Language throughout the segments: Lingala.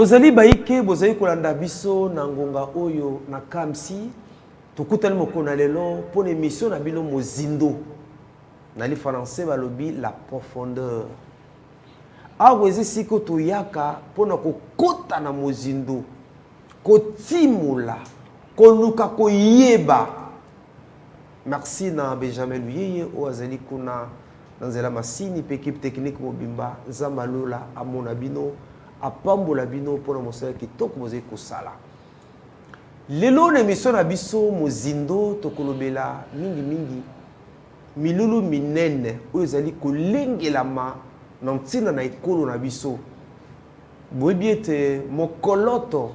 bozali baike bozali kolanda biso na ngonga oyo na Kamsi tokutani mokona lelo pour émission na bino mozindo na li français balobi la profondeur awo ezisiko toyaka pona kokota na mozindo kotimula koluka koyeba. Merci na Benjamin Luyeye o azali kuna nanzela masini pe équipe technique mobimba nzamalola amona bino apambola bino pona mosala kitoko bozali kosala. Lelo na émission na biso mozindo tokolobela mingi milulu minene oyo ezali kolengelama na ntina na ekolo na biso. Boyebi ete mokoloto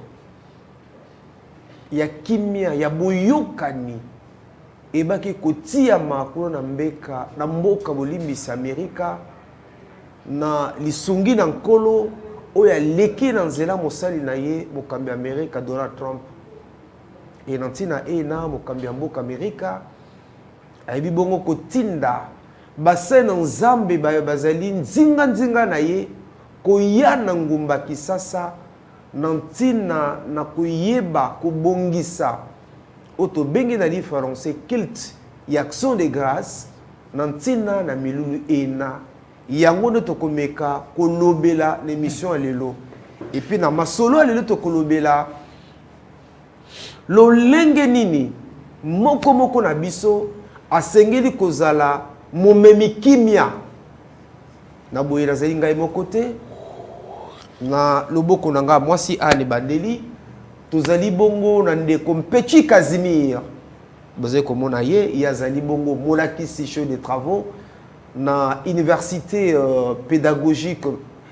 ya kimia ya boyokani ebaki kotia makolo na mbeka na mboka bolimbisi Amerika na lisungi na nkolo oyo aleki na nzela mosali na ye mokambi Amerika Donald Trump e na ntina na mokambi ya mboka Amerika ayebi bongo kotinda base na nzambe bazali nzinga na ye koya na ngumba Kisasa na ntina na koyeba kobongisa oto bengi na li français culte y action de grâce na ntina na milulu ena yango nde tokomeka kolobela l'émission lelo et puis na masolo lelo tokolobela lolenge nini moko na biso asengeli kozala momemi kimia na boyela zali ngai moko te na loboko na nga mwasi ane bandeli tozali bongo na ndeko Petit Casimir boze komona ye yazali bongo molakisi chef de travaux na université pédagogique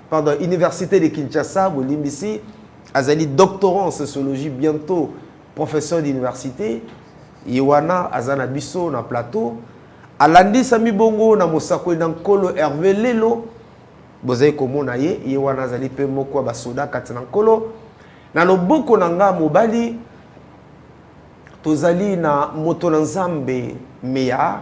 pardon université de Kinshasa bolimbisi azali doctorant en sociologie bientôt professeur d'université yewana azana biso na plateau alandi sami bongo na mosako na nkolo Hervé Lelo boze komona ye yewana azali pe moko ba soda kati na nkolo. Na loboko na nga mobali tozali na moto na nzambe meya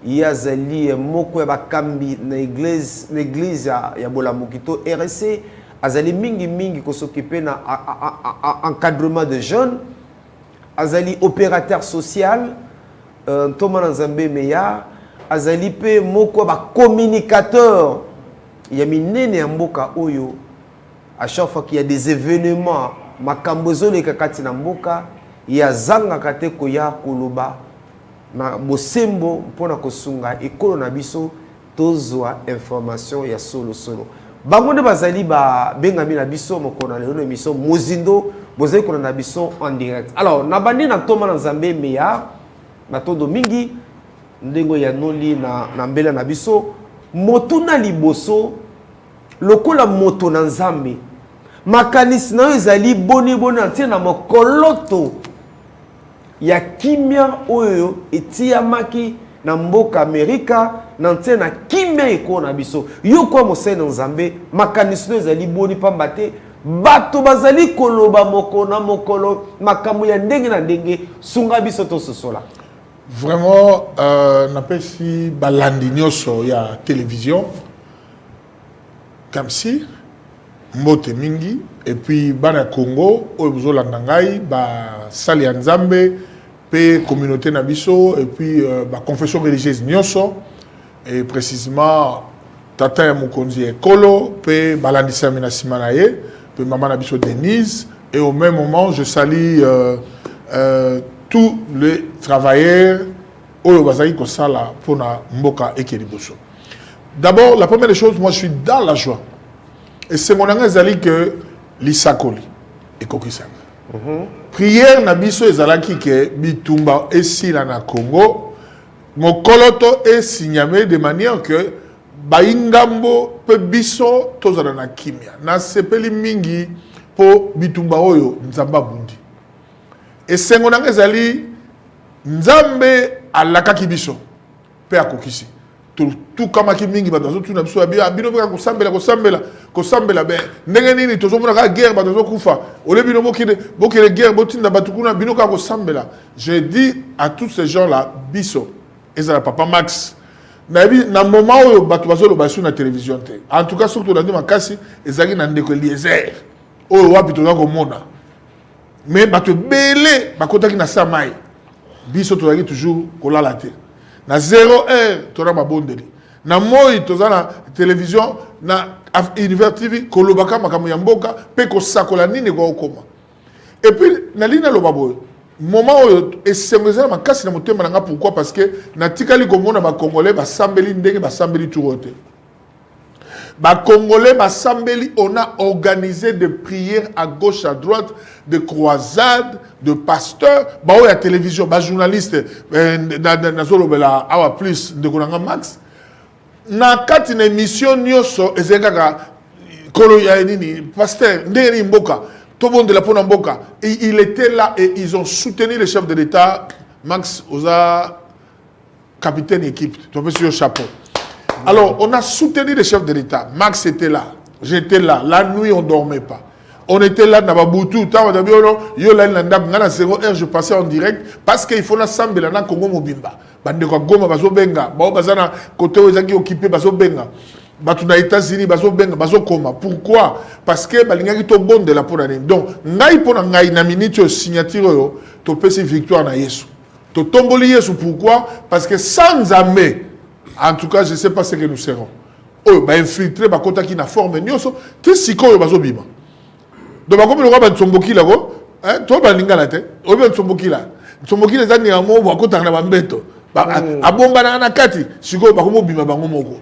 yazali moko ya bakambi na église ya Bolamukito RC azali mingi kosokipe na encadrement de jeunes azali opérateur social Thomas na nzambe meya azali pe moko ba communicateur ya minene ya mboka oyo. À chaque fois qu'il y a des événements, makambozo le kakati na mboka, ya zanga kate koya koloba na bosembo mpona kosunga ekolo na biso tozwa information ya solo. Bango nde bazali ba bengami na biso mokona lelo émission mozindo bozali kona na biso en direct. Alors na bandi na Toma na Nzambe meya na todo mingi ndengo ya noli na mbela na biso motuna liboso lokola moto na nzambe makanisi na ezali boni ntina mokoloto ya kimia oyo etiamaki na mboka Amerika na ntina kimia eko na biso yo kwa mosene nzambe makanisi na ezali boni pamba te bato bazali koloba mokolo makambo ya ndenge na ndenge sunga biso to sosola. Vraiment napesi balandi nyoso ya télévision Kamsi mbote mingi et puis bana Congo oyo bozolanda ngai ba sali ya nzambe pe communauté na biso et puis ba confession religieuse nyoso et précisément tata ya mokonzi ekolo pe balandisa mina simana ye pe maman na biso Denise et au même moment je salue tous les travailleurs oyo bazali kosala pona mboka ekeliboso. D'abord, la première chose, moi je suis dans la joie. Et c'est mon angazali que l'isakoli et kokisanga. Prière na biso ezalaki ke bitumba esila na Congo, mokoloto e signamé de manière que baingambo pe biso tozala na kimia. Na sepeli mingi po bitumba oyo nzamba bundi. Et c'est mon angazali nzambe alakaki biso pe akokisi. Tout comme qui mingi badazo tout n'abso abia bino beka kosambela be ndenge nini tozomona ka guerre badazo kufa ole bino bokile guerre botinda batukuna bino ka kosambela. Je dis à tous ces gens là biso ezala papa Max na moment où bato bazolo basu na télévision te en tout cas surtout dans makasi ezaki na ndeko Eliezer oyo wapi toza komona mais bato belé bakotaki na samai biso tozalaki toujours kolala te na 0 heure toza mabondeli na moi toza na télévision na Univers TV kolobaka makambo ya mboka pe kosakola nini kwa okoma et puis na lina loba boyo moment oyo esengezela makasi na motema nanga pourquoi parce que natikali komona ba congolais basambeli ndenge basambeli turote ba congolais basambeli on a organisé des prières à gauche à droite de croisades de pasteurs ba oyo ya télévision ba journaliste na zolobela awa plus ndeko nanga Max na kati na émission nyonso ezengaka kolo ya nini pasteur ndenge mboka tout le monde de la Pona Mboka. Il était là et ils ont soutenu le chef de l'État, Max Oza, capitaine équipe. Tu vois, sur le chapeau. Alors, on a soutenu le chef de l'État. Max était là. J'étais là. La nuit, on ne dormait pas. On était là, Nababoutou, je passais en direct parce qu'il faut l'assemblée dans le Congo Mobimba. Bandeko Goma, Bazo Benga, Bao Bazana, côté où ils ont occupé Bazo Benga. Batuna États-Unis bazo benga bazo koma pourquoi parce que balingaki to bonde la pour année donc ngai pona ngai na minute signature yo to pesi victoire na Yesu to tomboli Yesu pourquoi parce que sans amé en tout cas je sais pas ce que nous serons oh ba infiltrer ba kota ki na forme nyoso te sikoyo bazo bima donc ba komi lo ba tsomboki la ko hein to ba lingala te o ba tsomboki la zani ya mo ba kota na ba mbeto ba abomba na kati sikoyo ba komo bima bango moko.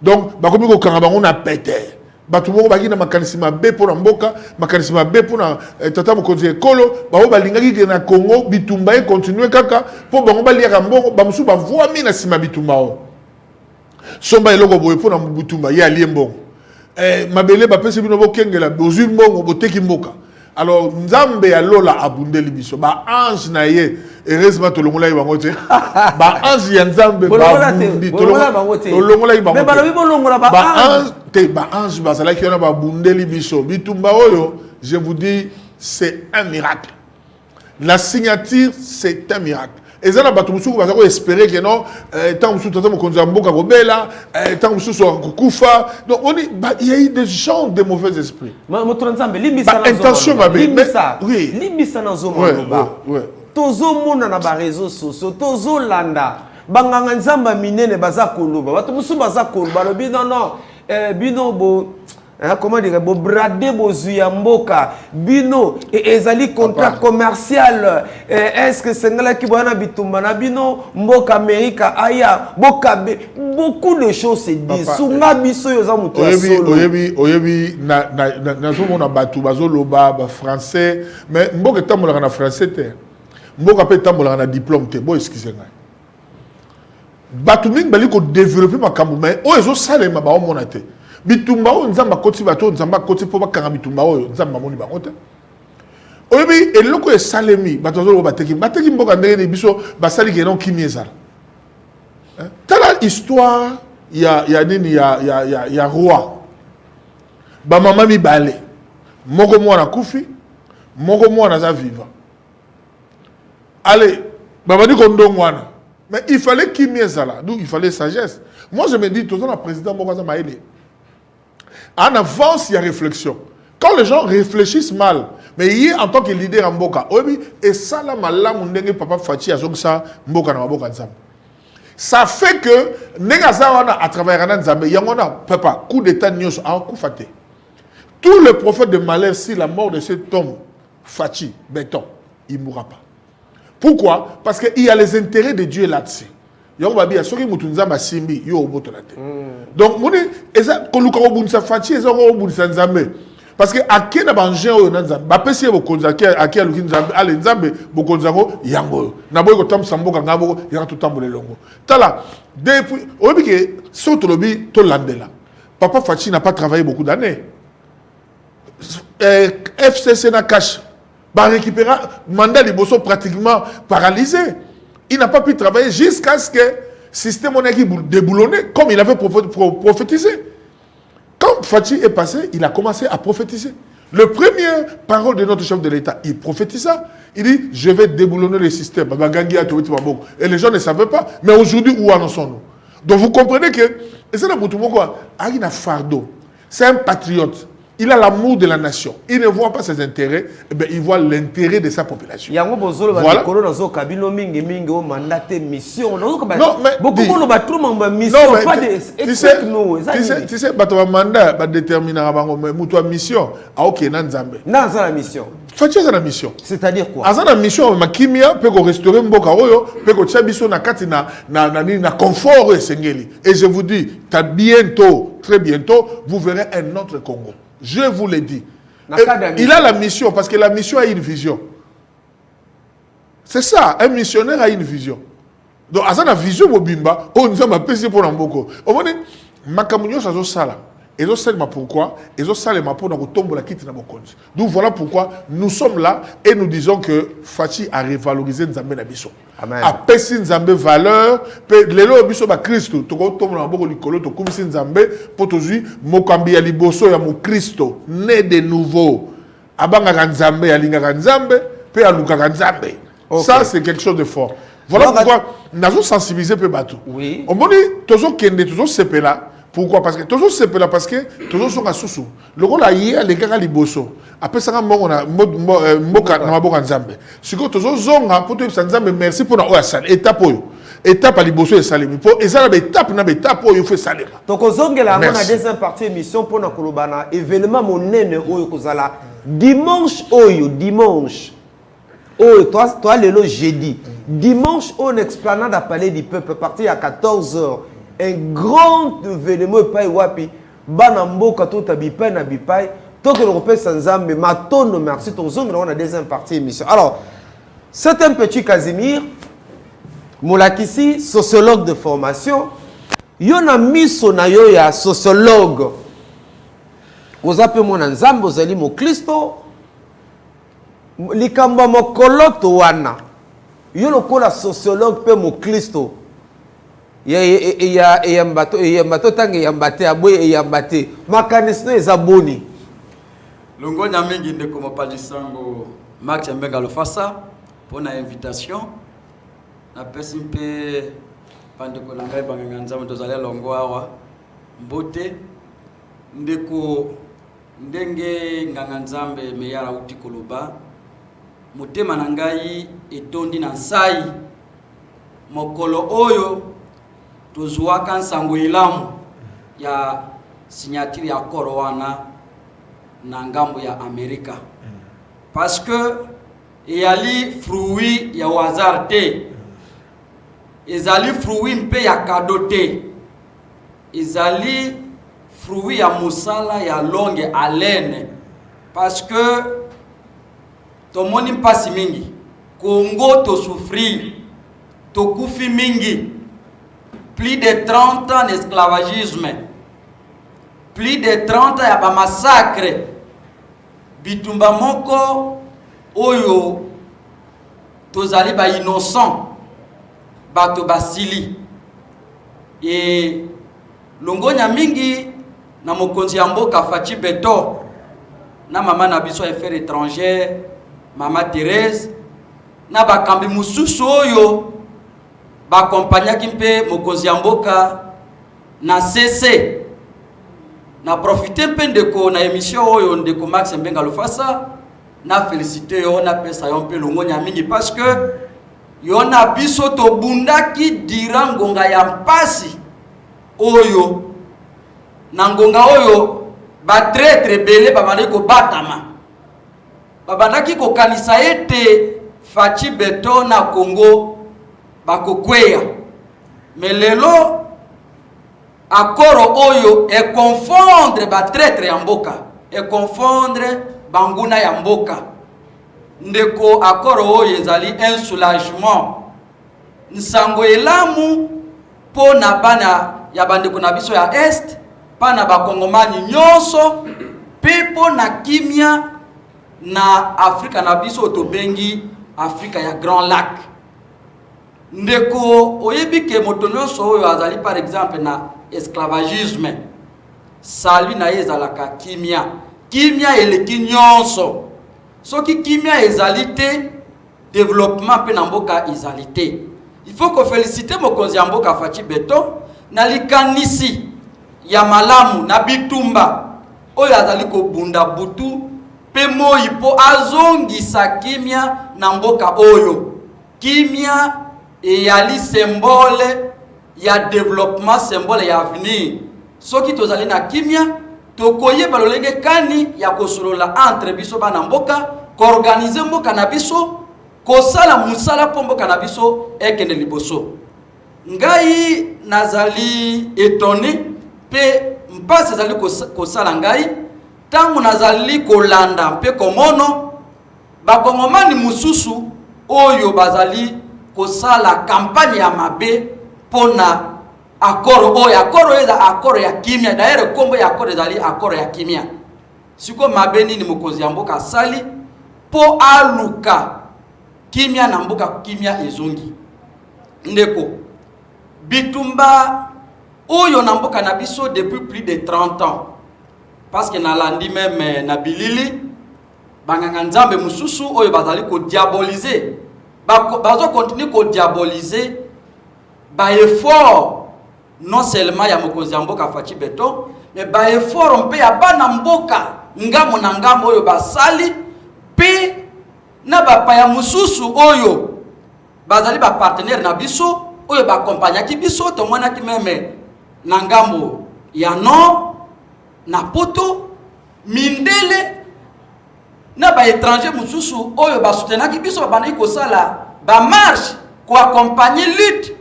Donc, bakomi ko kanga bango na pété. Batu moko baki na makanisi mabe pour na mboka, makanisi mabe pour na tata mokonzi ekolo, ba balingaki ke na Congo bitumba e continuer kaka pour bango baliaka mbongo, ba musu ba voami na sima bitumba o. Somba eloko boye pour na bitumba ya ali mbongo. Mabele ba pese bino bokengela bozu mbongo boteki mboka. Alors nzambe ya lola abundeli biso ba ange na ye heureusement to longola yibango te ba ange ya nzambe ba bundi to longola yibango mais balobi bolongola ba ange te ba ange ba sala ki ona ba bundeli biso bitumba oyo je vous dis c'est un miracle la signature c'est un miracle ezana bato musuku bazako espérer que non tant musuku tata mokonzi mboka kobela tant musuku kufa donc on est il y a eu des gens de mauvais esprits moto nzambe limbisa na intention mabe oui limbisa na zomo loba tozo mona na ba réseaux sociaux tozo landa banganga nzamba minene baza koloba bato musuku baza koloba lobi non bino bo comment dire bo brader bozuya mboka bino ezali contrat commercial est-ce que sengala ki bana bitumba na bino mboka Amerika aya boka beaucoup de choses se disent sunga biso yo za muto solo oyebi na somo na batu bazoloba ba français mais mboka tambola na français te mboka pe tambola na diplôme te bo excusez moi batu mingi bali ko développer makambo mais o ezo salema ba omona te bitumba o nzamba koti bato nzamba koti po bakanga bitumba o nzamba moni bango te oyebi eloko e salemi bato zo bateki mboka ndenge ni biso basali ke non kimiezala tala histoire ya nini ya roi ba mama mi balé moko mwana kufi moko mwana za vivant allez baba di ko ndongwana mais il fallait kimiezala donc il fallait sagesse moi je me dis tout le président moko za maele. En avance, il y a réflexion. Quand les gens réfléchissent mal, mais il en tant que leader en Mboka, et ça, là, papa Fati, ça fait que, à travers Nzambe, il y a un papa, coup d'état, un coup faté. Tout le prophète de malheur, si la mort de cet homme, Fati, béton, il ne mourra pas. Pourquoi? Parce qu'il y a les intérêts de Dieu là-dessus. Donc, moni eza koluka obunisa fachi eza obunisa nzambe parce que akena banje oyo na nzambe bapesi bokonza akia luki nzambe ale nzambe bokonza ngo yango na boy ko tamsa mboka ngabo ya to tambole longo tala depuis obi ke soto lobi to landela papa Fachi n'a pas travaillé beaucoup d'années FCC na cash ba récupérer mandat liboso pratiquement paralysé il n'a pas pu travailler jusqu'à ce que système qui déboulonné comme il avait prophétisé. Quand Fachi est passé, il a commencé à prophétiser. Le premier parole de notre chef de l'État, il prophétisa. Il dit, je vais déboulonner le système. Et les gens ne savaient pas. Mais aujourd'hui, où en sommes-nous? Donc vous comprenez que, et c'est là pour tout le monde, un fardeau. C'est un patriote. il a l'amour de la nation. Il ne voit pas ses intérêts, eh bien, il voit l'intérêt de sa population. Voilà. Non, mais tu sais, ton mandat va déterminer ta mission. Ah, ok, Nanzambe. La mission. La mission. C'est-à-dire quoi? La mission, ma kimia peut restaurer Mboka Oyo, peut que Tchabiso na katina na confort et je vous dis, bientôt, très bientôt, vous verrez un autre Congo. Je vous l'ai dit. Il a la mission parce que la mission a une vision. C'est ça, un missionnaire a une vision. Donc, à la vision, Mobimba, on nous a appelé pour Namboko. Au moment où, Makamunyo, ça sala. Et je sais pourquoi. Et je sais pour nous tomber la quitte dans mon compte. Donc voilà pourquoi nous sommes là et nous disons que Fachi a révalorisé Nzambe Nabiso. A pesé Nzambe valeur. Lelo Biso ba Christo. Tu tombe dans mon likolo. Tu comme si Nzambe pour toujours Mokambi aliboso ya mo Christo né de nouveau. Abanga Nzambe alinga Nzambe pe aluka Nzambe. Ça c'est quelque chose de fort. Voilà pourquoi nous avons sensibilisé peu bateau. Oui. On dit toujours kende toujours sepela. Pourquoi? Parce que toujours c'est là parce que toujours sont à sous. Le rôle hier les gars liboso. Après ça on a moka na maboka Nzambe. Ce que toujours zonga pour te Nzambe merci pour na oasal étape oyo. Étape à liboso et salemi. Pour et ça étape na étape oyo fait salema. Donc ozongela on a deuxième partie émission pour na kolobana événement monene oyo kozala dimanche oyo dimanche. Oh toi le jeudi. Dimanche on explanade à Palais du Peuple partir à 14h. Un grand événement pas wapi banamboka to tabipai na bipai to que l'Europe sans Nzambe matono merci ton zone on a deuxième partie émission. Alors c'est un petit Casimir Moulakisi sociologue de formation yona miso na yo ya sociologue ozape mona Nzambe ozali mo Kristo likamba mokoloto wana yo lokola sociologue pe mo Kristo yambato tangi yambate aboye yambate makanisno ezaboni longo na mingi ndeko mopalisango Max Mbenga Lofasa pour na invitation na pesi mpe pandeko na ngai banganga Nzambe tozali longo awa mbote ndeko ndenge nganga Nzambe meyara uti koloba motema na ngai etondi na nsai mokolo oyo tozwaka nsango ilamu ya signature ya Korowana na ngambo ya Amerika. Parce que yali fruit ya hasard te. Ezali fruit mpe ya cadeau te. Ezali fruit ya musala ya longue haleine. Parce que tomoni mpasi mingi. Congo to souffrir. To kufi mingi. Plus de 30 ans d'esclavagisme. Plus de 30 ans ya massacre. Bitumba moko oyo tozali ba innocent bato basili. Et longonya mingi na mokonzi ya mboka Fachi Beto na mama na biso affaires étrangères mama Thérèse na bakambi mususu oyo ba compagnie kimpe mokonzi ya mboka na CC na profiter mpe ndeko na émission oyo ndeko Max Mbenga Lofasa na féliciter yo na pesa yo mpe longonya mingi parce que yo na biso to bundaki dira ngonga ya mpasi oyo na ngonga oyo ba traître belé ba bandi ko batama ba bandaki ko kanisa ete Fachi Beto na Congo bakokweya melelo akoro oyo e confondre ba traître ya mboka e confondre banguna ya mboka ndeko akoro oyo ezali un soulagement nsango elamu po na bana ya bandeko na biso ya est pana bakongomani nyonso pepo na kimia na Afrika na biso tobengi Afrika ya Grand Lac ndeko oyebi ke moto nyonso oyo azali par exemple na esclavagisme sali na ezalaka kimia kimia eleki nyonso soki kimia ezali te développement pe na mboka ezali te. Il faut que féliciter mokonzi ya mboka Fachi Beto na likanisi ya malamu na bitumba oyo azali ko bunda butu pe moi po azongisa kimia na mboka oyo. Kimia eyali symbole ya développement, symbole ya avenir. Soki tozali na kimia tokoye balolenge kani ya kosolola entre biso bana mboka, ko organiser mboka na biso, ko sala musala po mboka na biso ekende liboso. Ngai nazali étonné pe mpasi ezali ko sala ngai tangu nazali kolanda pe komono bakongomani mususu oyo bazali kosala campagne ya mabe pona accord oyo eza accord ya kimia. D'ailleurs kombo ya accord ezali accord ya kimia. Siko mabe nini mokonzi ya mboka sali po aluka kimia na mboka kimia ezongi. Ndeko bitumba oyo na mboka na biso depuis plus de 30 ans. Parce que nalandi même na bilili banganga nzambe mususu oyo bazali ko diaboliser bazo continuer ko diaboliser ba effort non seulement ya mokonzi ya mboka Faci Beton mais ba effort mpe ya bana mboka ngamo na ngamo oyo basali pe na bapaya mususu oyo bazali ba partenaire na biso oyo ba accompagner ki biso to mona ki meme na ngambo ya non na poto mindele na ba étranger mususu oyo ba soutenir ki biso ba ko sala ba marche ko accompagner lutte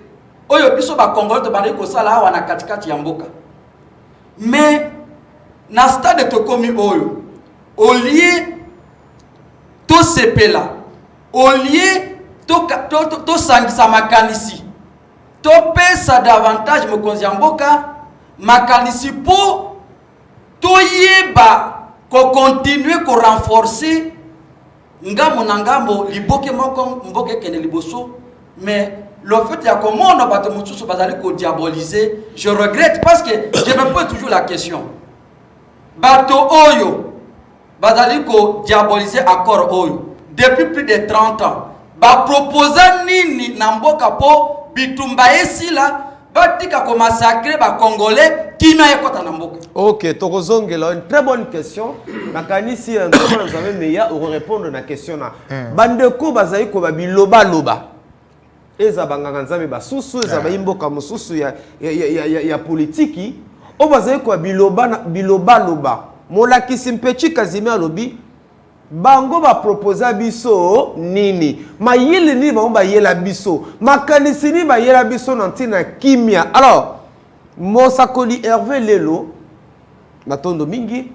oyo biso ba congolais to ba ko sala awa na katikati ya mboka. Mais na stade to komi oyo au lieu to sepela au lieu to sangisa makanisi to pesa davantage mokonzi ya mboka makanisi po to yeba ko continuer ko renforcer ngamo na ngambo liboke moko mboke kene liboso. Mais le fait ya komono bato mususu bazali ko diaboliser, je regrette parce que je me pose toujours la question. Bato oyo bazali ko diaboliser accord oyo depuis plus de 30 ans. Ba proposer nini na mboka po bitumba esila batika ko massacrer ba congolais kimia ekota na mboka. OK, tokozongela une très bonne question. Nakanisi ndeko nzambe meya o répondre na question na. Bandeko bazali ko babiloba loba. Eza banganga nzambe basusu eza bayimboka mususu ya politiki o bazali ko biloba loba. Molakisi Mpechi Kazimia lobi bango ba proposer biso nini mayele ni ba yela biso makanisi ni ba yela biso na ntina kimia. Alors Mosakoli Hervé Lelo matondo mingi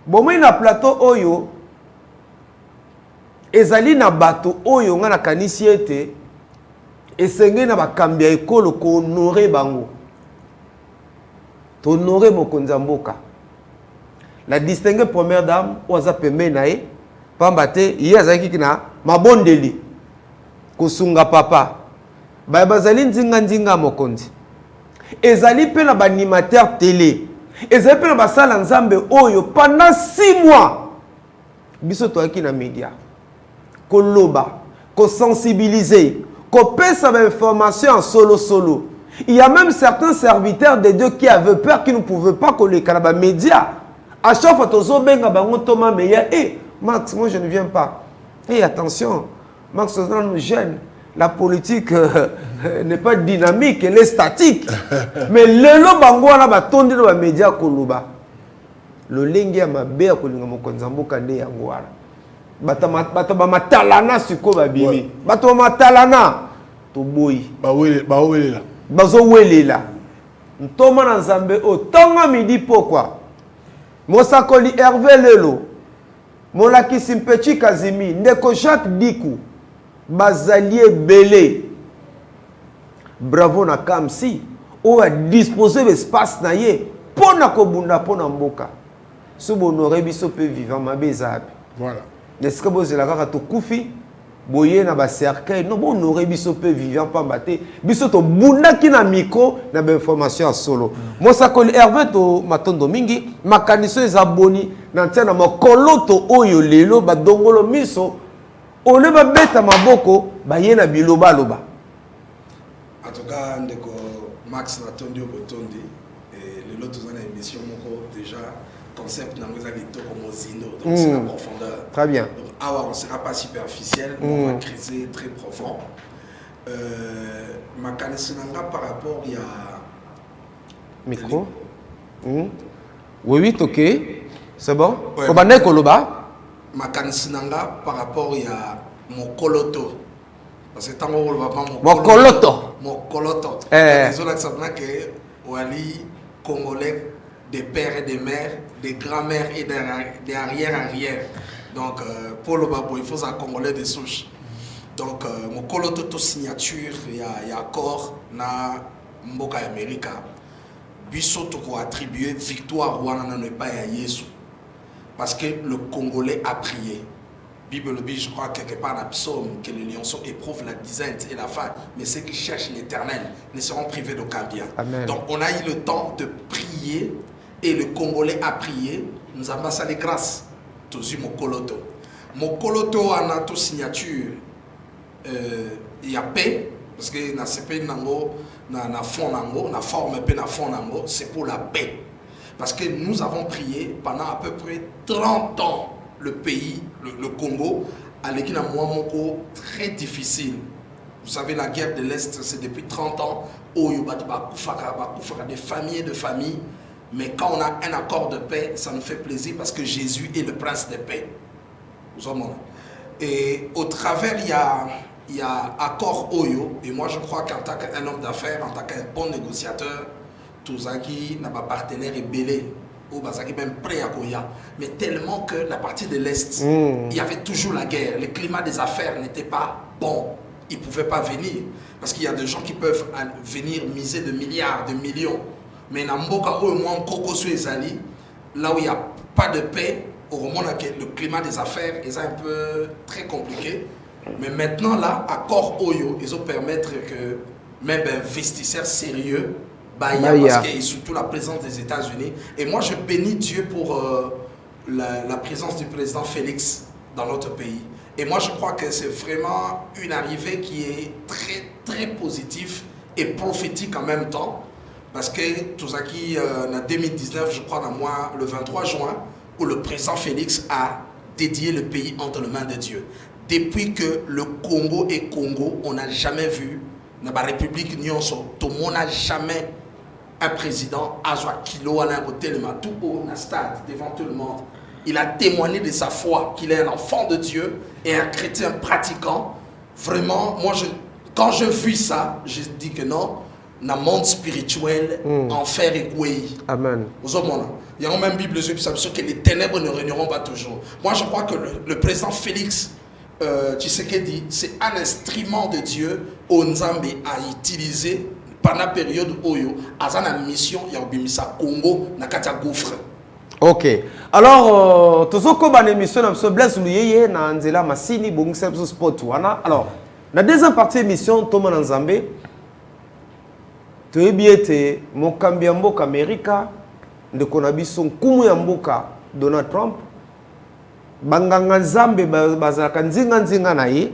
bomoi na plateau oyo ezali na bato oyo nga na kanisi ete esenge na bakambi ya ekolo ko honorer bango to honorer mokonzi mboka. La distinguée première dame oza pembe na ye pamba te ye azalaki na mabondeli kosunga papa bazali nzinga mokonzi ezali pe na animateur télé ezali pe na basala nzambe oyo pendant 6 mois biso toaki na média koloba ko sensibiliser ko pesa ba information en solo. Il y a même certains serviteurs de Dieu qui avaient peur, qui ne pouvaient pas coller les médias. À chaque fois, Thomas Meya, Max, moi je ne viens pas. Attention, Max nous gêne. La politique n'est pas dynamique, elle est statique. Mais le bangwana batondi na média koloba. Le lengi ma bea kolinga mokonzambo kande yangwara. Bata matalana siko babimi. Bata matalana to boy. Bawelela. Bazo welela. Ntoma na nzambe o tonga midi pokwa. Mosakoli Hervé Lelo. Molakisi Mpechi Kazimi, ndeko Jacques Dikou. Bazalie Belé. Bravo na Kamsi. O a disposé l'espace na ye pona kobunda pona mboka. Subo honoré biso pe vivant mabezabi. Voilà. N'est-ce que vous avez la to kufi boye na ba cercueil non bon honoré biso pe vivant pamba te biso to bunda ki na micro na ba information solo. Mosakoli Hervé to matondo mingi makaniso ezaboni na ntina makolo to oyo lelo ba dongolo miso ole ba beta maboko ba yena biloba loba. En tout cas ndeko Max Natondi Obotondi Et le lot, dans l'émission, déjà, concept dans les agriculteurs comme Zino, donc c'est la profondeur. Très bien. Donc, on ne sera pas superficiel, mais on va creuser très profond. Ma connaissance par rapport, il y a. Micro. Oui, ok. C'est bon? Ouais. Kobane Koloba. Ma connaissance par rapport, il y a mon coloto. Parce que tant qu'on va pas Mon coloto. Mon coloto. Eh. Les autres exemples que Wali, Congolais, des pères et des mères, des grands-mères et des arrière-arrière. Donc, pour le Babo, il faut ça Congolais des souches. Donc, mon coloto, toute signature, il y a accord na Mboka America. Biso toko attribué victoire wana ne pas à Yesu. Parce que le Congolais a prié. Bible le dit, je crois quelque part dans le psaume que les lionceaux éprouvent la disette et la faim, mais ceux qui cherchent l'éternel ne seront privés d'aucun bien. Amen. Donc on a eu le temps de prier et le Congolais a prié. Nous avons passé les grâces. Tous mon coloto. Mon coloto a notre signature. Il y a paix parce que na CP nango na fond nango na forme paix na fond nango c'est pour la paix. Parce que nous avons prié pendant à peu près 30 ans. Le pays, le Congo, a l'équipe à moi très difficile. Vous savez, la guerre de l'Est, c'est depuis 30 ans. Où il y a des familles et de familles. Mais quand on a un accord de paix, ça nous fait plaisir parce que Jésus est le prince de paix. Et au travers, il y a accord Oyo. Et moi, je crois qu'en tant qu'un homme d'affaires, en tant qu'un bon négociateur, Touzaki n'a pas partenaire et belé. Ou même prêt à Goya, mais tellement que la partie de l'Est, il y avait toujours la guerre. Le climat des affaires n'était pas bon. Ils ne pouvaient pas venir. Parce qu'il y a des gens qui peuvent venir miser de milliards, de millions. Mais dans Mboka, là où il n'y a pas de paix, au moment où le climat des affaires est un peu très compliqué. Mais maintenant, là, accord Oyo, ils ont permettre que même investisseurs sérieux, parce que surtout la présence des États-Unis. Et moi, je bénis Dieu pour la présence du président Félix dans notre pays. Et moi, je crois que c'est vraiment une arrivée qui est très, très positive et prophétique en même temps. Parce que tout ça qui, en 2019, je crois, le 23 juin, où le président Félix a dédié le pays entre les mains de Dieu. Depuis que le Congo est Congo, on n'a jamais vu, dans la République Nyonso, tout le monde n'a jamais un président a kilo à l'hôtel tout haut dans le stade devant tout le monde. Il a témoigné de sa foi qu'il est un enfant de Dieu et un chrétien pratiquant. Vraiment, moi, quand je vis ça, je dis que non, dans le monde spirituel, enfer et couille. Amen. Il y a même Bible que les ténèbres ne régneront pas toujours. Moi, je crois que le président Félix Tshisekedi, c'est un instrument de Dieu au Nzambe à utiliser pendant la période Oyo, à la mission, il y a Obimisa Congo, na katia gouffre. Ok. Alors, tout ce qu'on a émission, on se blesse l'ouïe, na Anzela Massini, bon, c'est ce spot. Alors, la deuxième partie de l'émission, Thomas Nzambe, tu es bien, mon Kambiambo Amerika, de Konabison, Kumu Yamboka, Donald Trump, Banganga Nzambe, Bazaka Nzinga Naye,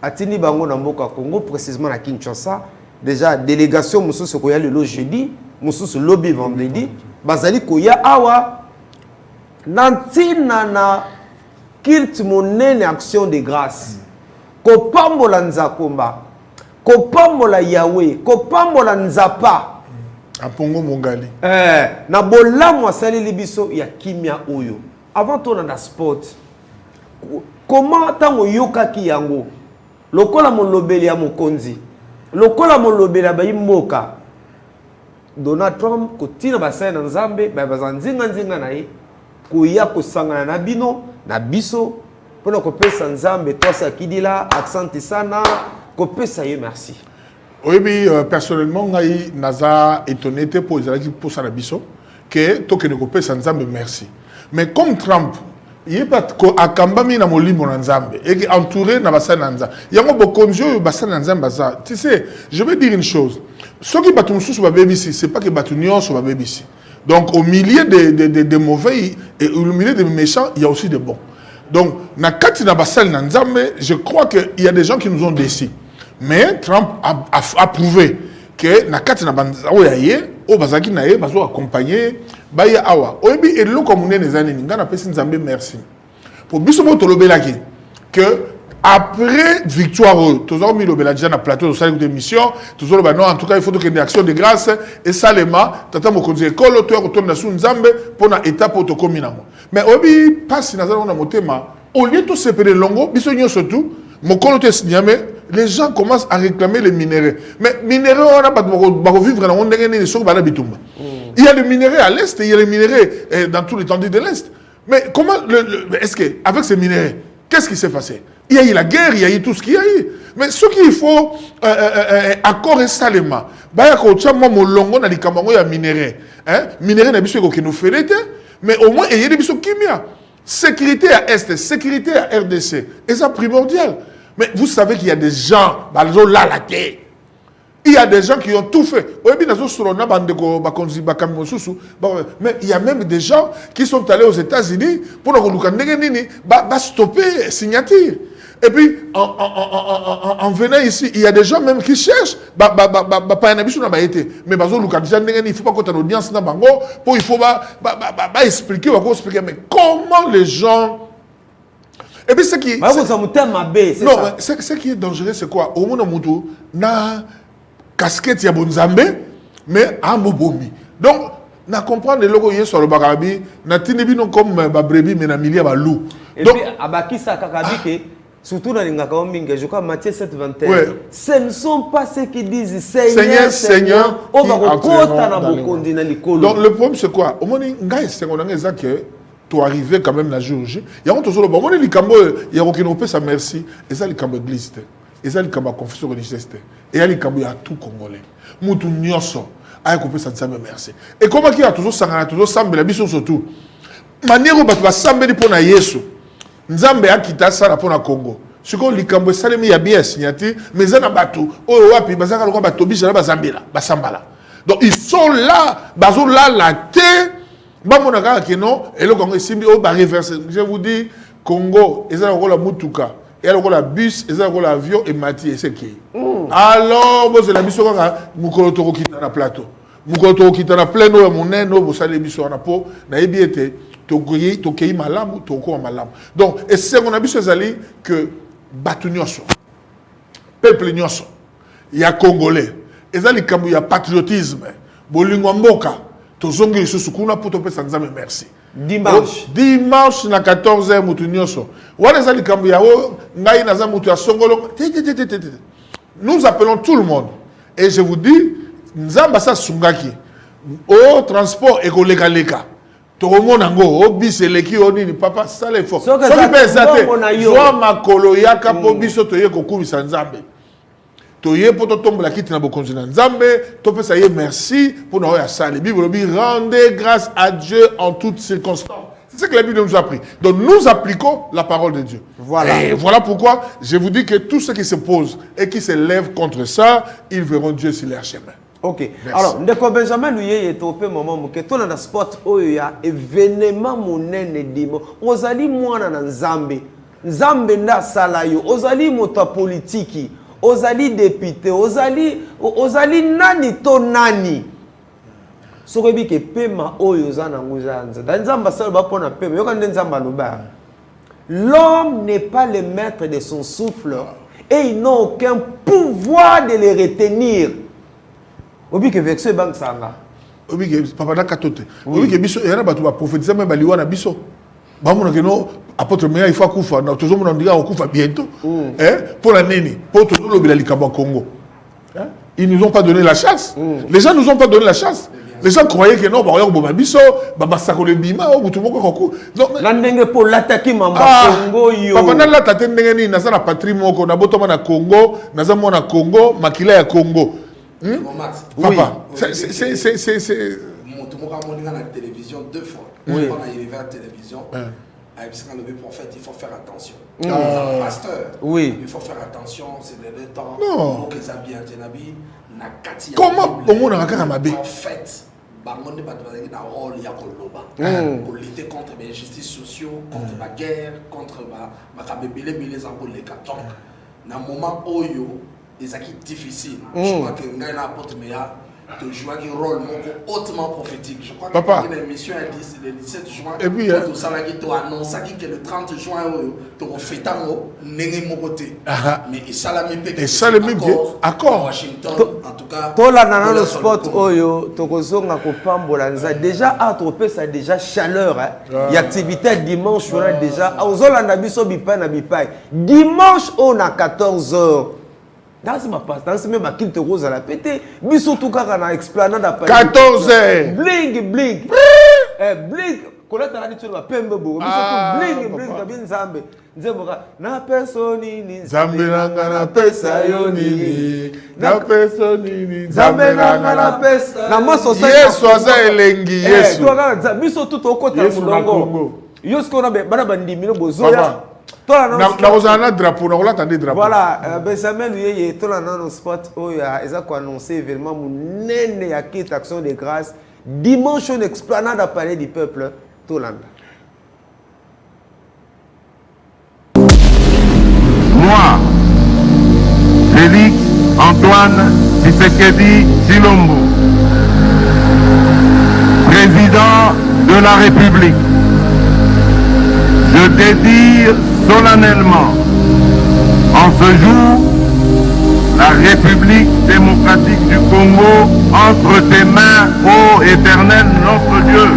Atini Bango Namboka Congo, précisément à Kinshasa. Déjà, délégation, Moussou Sokoya le jeudi, Moussou lobby vendredi, Bazali Koya Awa, Nantina na kilt monene action de grâce. Kopambola Nzakomba, Kopambola Yahweh, Kopambola Nzapa. Apongo Mongali. Na bolamu asali libiso ya kimia oyo. Avant ton na sport. Comment tango yoka ki yango? Lokola molobeli ya mokonzi. Lokola molobeli ba imoka. Donald Trump kotina basai na Nzambe ba bazanzinga nzinga na ye. Koya kosangana na bino na biso pona kopesa Nzambe tosa kidila accent sana kopesa ye merci. Oui, personnellement, je suis étonné pour ça que tu ne peux pas Nzambe merci. Mais comme Trump, il est pas à Kambami na molimbo na Nzambe et entouré na basa na Nzambe. Il y a un peu de basa na Nzambe. Tu sais, je vais dire une chose. Ceux qui battent sur le baby, c'est pas que battent sur le baby. Donc au milieu des mauvais et au milieu des méchants, il y a aussi des bons. Donc na kati na basa na Nzambe, je crois qu'il y a des gens qui nous ont déçus. Mais Trump a prouvé que na kati na banza oya ye o bazaki na ye bazo accompagner baya awa oyebi eloko munene ezani nga na pesi nzambe merci pour biso mo tolobelaki que après victoire toujours mis le déjà na plateau de salle d'émission toujours bah non en tout cas il faut que des actions de grâce et salema tata mokonzi ekolo to retourne na nzambe pour na étape autocominamo mais oyebi passe na zalo na motema au lieu de se pérer longo biso nyo surtout mokolo te signame les gens commencent à réclamer les minéraux. Mais minéraux, on a pas de vivre dans le monde, il y a des minéraux à l'est, il y a des minéraux dans tout l'étendue de l'est. Mais comment, est-ce que, avec ces minéraux, qu'est-ce qui s'est passé? Il y a eu la guerre, il y a eu tout ce qu'il y a eu. Mais ce qu'il faut, accord et salement, il y a des minéraux. Minéraux, qui nous fait mais au moins, il y a des minéraux qui sécurité à Est, sécurité à RDC. Et ça primordial. Mais vous savez qu'il y a des gens, il y a des gens qui ont tout fait. Mais il y a même des gens qui sont allés aux États-Unis pour stopper la signature. Et puis, en venant ici, il y a des gens même qui cherchent. Mais il faut pas qu'on ait une audience pour il faut expliquer. Mais comment les gens. Et puis ce qui. Non, ce qui est dangereux, c'est quoi? Au moins, na casquette ya bonzambe, mais à mobomi. Donc, na comprendre le logo sur le barabi, na tinebi non comme ba brebis, mais na milia ba loup. Et puis, abakisa kakabi surtout dans les Ngakaominga, je crois Matthieu 7:21. Ouais. Ce ne sont pas ceux qui disent Seigneur, Seigneur, on va donc le problème c'est quoi? Au moins, c'est que tu arrives quand même la jour J. Il y a toujours le bon. Il y a aucun sa merci. Et ça, il y a l'église. Et ça, il y a la confession religieuse. Et il y a tout Congolais. Moutou Nyoso. Il y a ça merci. Et comment il y a toujours ça, toujours ça, mais la mission surtout. Manière où tu vas s'embêter pour na Yesu. Nzambe a quitté ça pour na Congo. Ce qu'on dit quand ça il y a bien signature, mais ça na bateau. Oh wapi bazaka lokwa bateau bisha bazambela, basambala. Donc ils sont là, bazo là la terre. Je vous dis, Congo, ils ont la mutuka, ils ont la bus, ils ont l'avion et Mati et c'est qui. Alors, vous avez la mission, vous avez la plateau. Vous avez la plein de monnaie, vous avez la mission à peau, vous avez été, vous malam, malam. Donc, et c'est mon habitude que Batu Nyoso, peuple Nyoso, il y a Congolais, il y a patriotisme, Bolingwamboka. Merci. Dimanche na 14h nous appelons tout le monde et je vous dis Nzamba Sungaki au transport écolégaleka Toromonango au bis eleki onini papa sale fort soki bezate joa makolo yaka po biso toye kokumisa Nzambe toye pour tomber la quitte na bokonzi na Nzambe to pesa ye merci pour na ya sale Bible dit rendez grâce à Dieu en toutes circonstances. C'est ce que la Bible nous a appris. Donc nous appliquons la parole de Dieu. Voilà. Et voilà pourquoi je vous dis que tous ceux qui se posent et qui se lèvent contre ça, ils verront Dieu sur leur chemin. Ok. Merci. Alors, ndeko Benjamin nous y est au moment où tout le sport oya événement monene dimo. Ozali mwana na Nzambe. Nzambe nda salayo. Ozali moto politiki. Ozali député. Ozali nani to nani. Sokobi ke pema oyo zana nguzanza. Nzamba sala ba pona pema. Yoka nzamba loba. L'homme n'est pas le maître de son souffle et il n'a aucun pouvoir de le retenir. Obi ke vexé bank sanga. Obi ke papa na katote. Obi ke biso era batu ba prophétiser même baliwa na biso. Ba mona ke no apôtre meya il faut kufa na toujours mona ndika okufa bientôt. Pour la nini, pour tout le bila likaba Congo. Ils nous ont pas donné la chance. Les gens nous ont pas donné la chance. Les gens croyaient que non, bah on va biso, bah ça qu'on le bima, ou tout le monde qu'on donc l'andenge pour l'attaquer mamba Congo yo. Papa na la tate ndenge ni na za na patrie moko na botoma na Congo, na za mona Congo, makila ya Congo. Papa, c'est mon tout monde a la télévision 2 fois. Quand il est vers la télévision, avec le prophète, il faut faire attention. Pasteur, il faut faire attention, c'est le temps. Non. Comment on a un prophète? Bangonde batubazaki na rôle ya koloba pour lutter contre les injustices sociaux, contre la guerre, contre ma kabebele bile za koleka. Donc na moment oyo c'est difficile. Je crois que Ngaïna apporte meilleur. De jouer un rôle hautement prophétique. Je crois que l'émission est le 17 juin. Et puis, tu as annoncé que le 30 juin, tu as fait un mot, mais ça l'a mis accord. Washington, en tout cas. Tout là, dans le spot, déjà, Atropé, ça a déjà chaleur. Il y a activité dimanche, on a déjà. Dimanche, on a 14h. Dans ce passe, dans ce même qui te rose à la pété, mais surtout quand on a explanade à 14h. Bling, bling. Bling. Quand on a dit tu vas pembe beau. Mais surtout bling, bling. T'as bien Zambé. Nzemboka. Na personi ni. Zambé nanga na pesa yoni. Na personi ni. Zambé nanga na pesa. Na moi sosa. Yesu aza elengi Yesu. Toi quand mais surtout au côté de Mulongo. Yosko na bana bandimi no bozoya. Drapeau, voilà, Benjamin lui est tout dans nos spot où il a annoncé événement mon akit action de grâce dimanche on explanade à parler du peuple tout là. Moi, Félix Antoine Tshisekedi Tshilombo, président de la République, je dédie solennellement, en ce jour, la République démocratique du Congo entre tes mains, ô Éternel notre Dieu.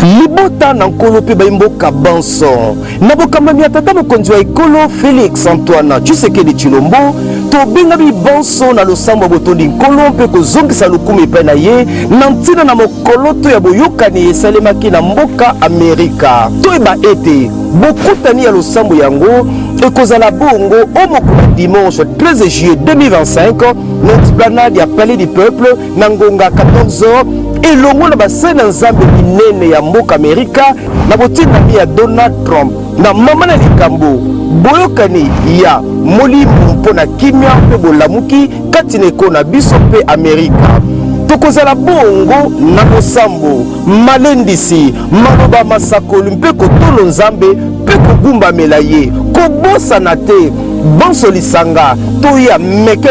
Libota na nkolo pe baimboka banso na bokamami atata mokonzi wa ekolo Félix Antoine Tshisekedi Tshilombo tobenga bi banso na losambo botondi nkolo mpe kozongisa lokumu epai na ye na ntina na mokolo to ya boyokani esalemaki na mboka Amerika toyeba ete bokutani ya losambo yango ekozala bongo o mokolo dimanche 13 juillet 2025 na esplanade ya Palais du Peuple na ngonga 14h elongo na basena nzambe minene ya mboka Amerika na botinami ya Donald Trump na mama na likambo boyokani ya molimo mpona kimia mpe bolamuki kati na ekona biso mpe Amerika tokozala bongo na mosambo malendisi maloba masakoli mpe kotolo nzambe mpe kogumbamela ye kobosana te banso lisanga toya meke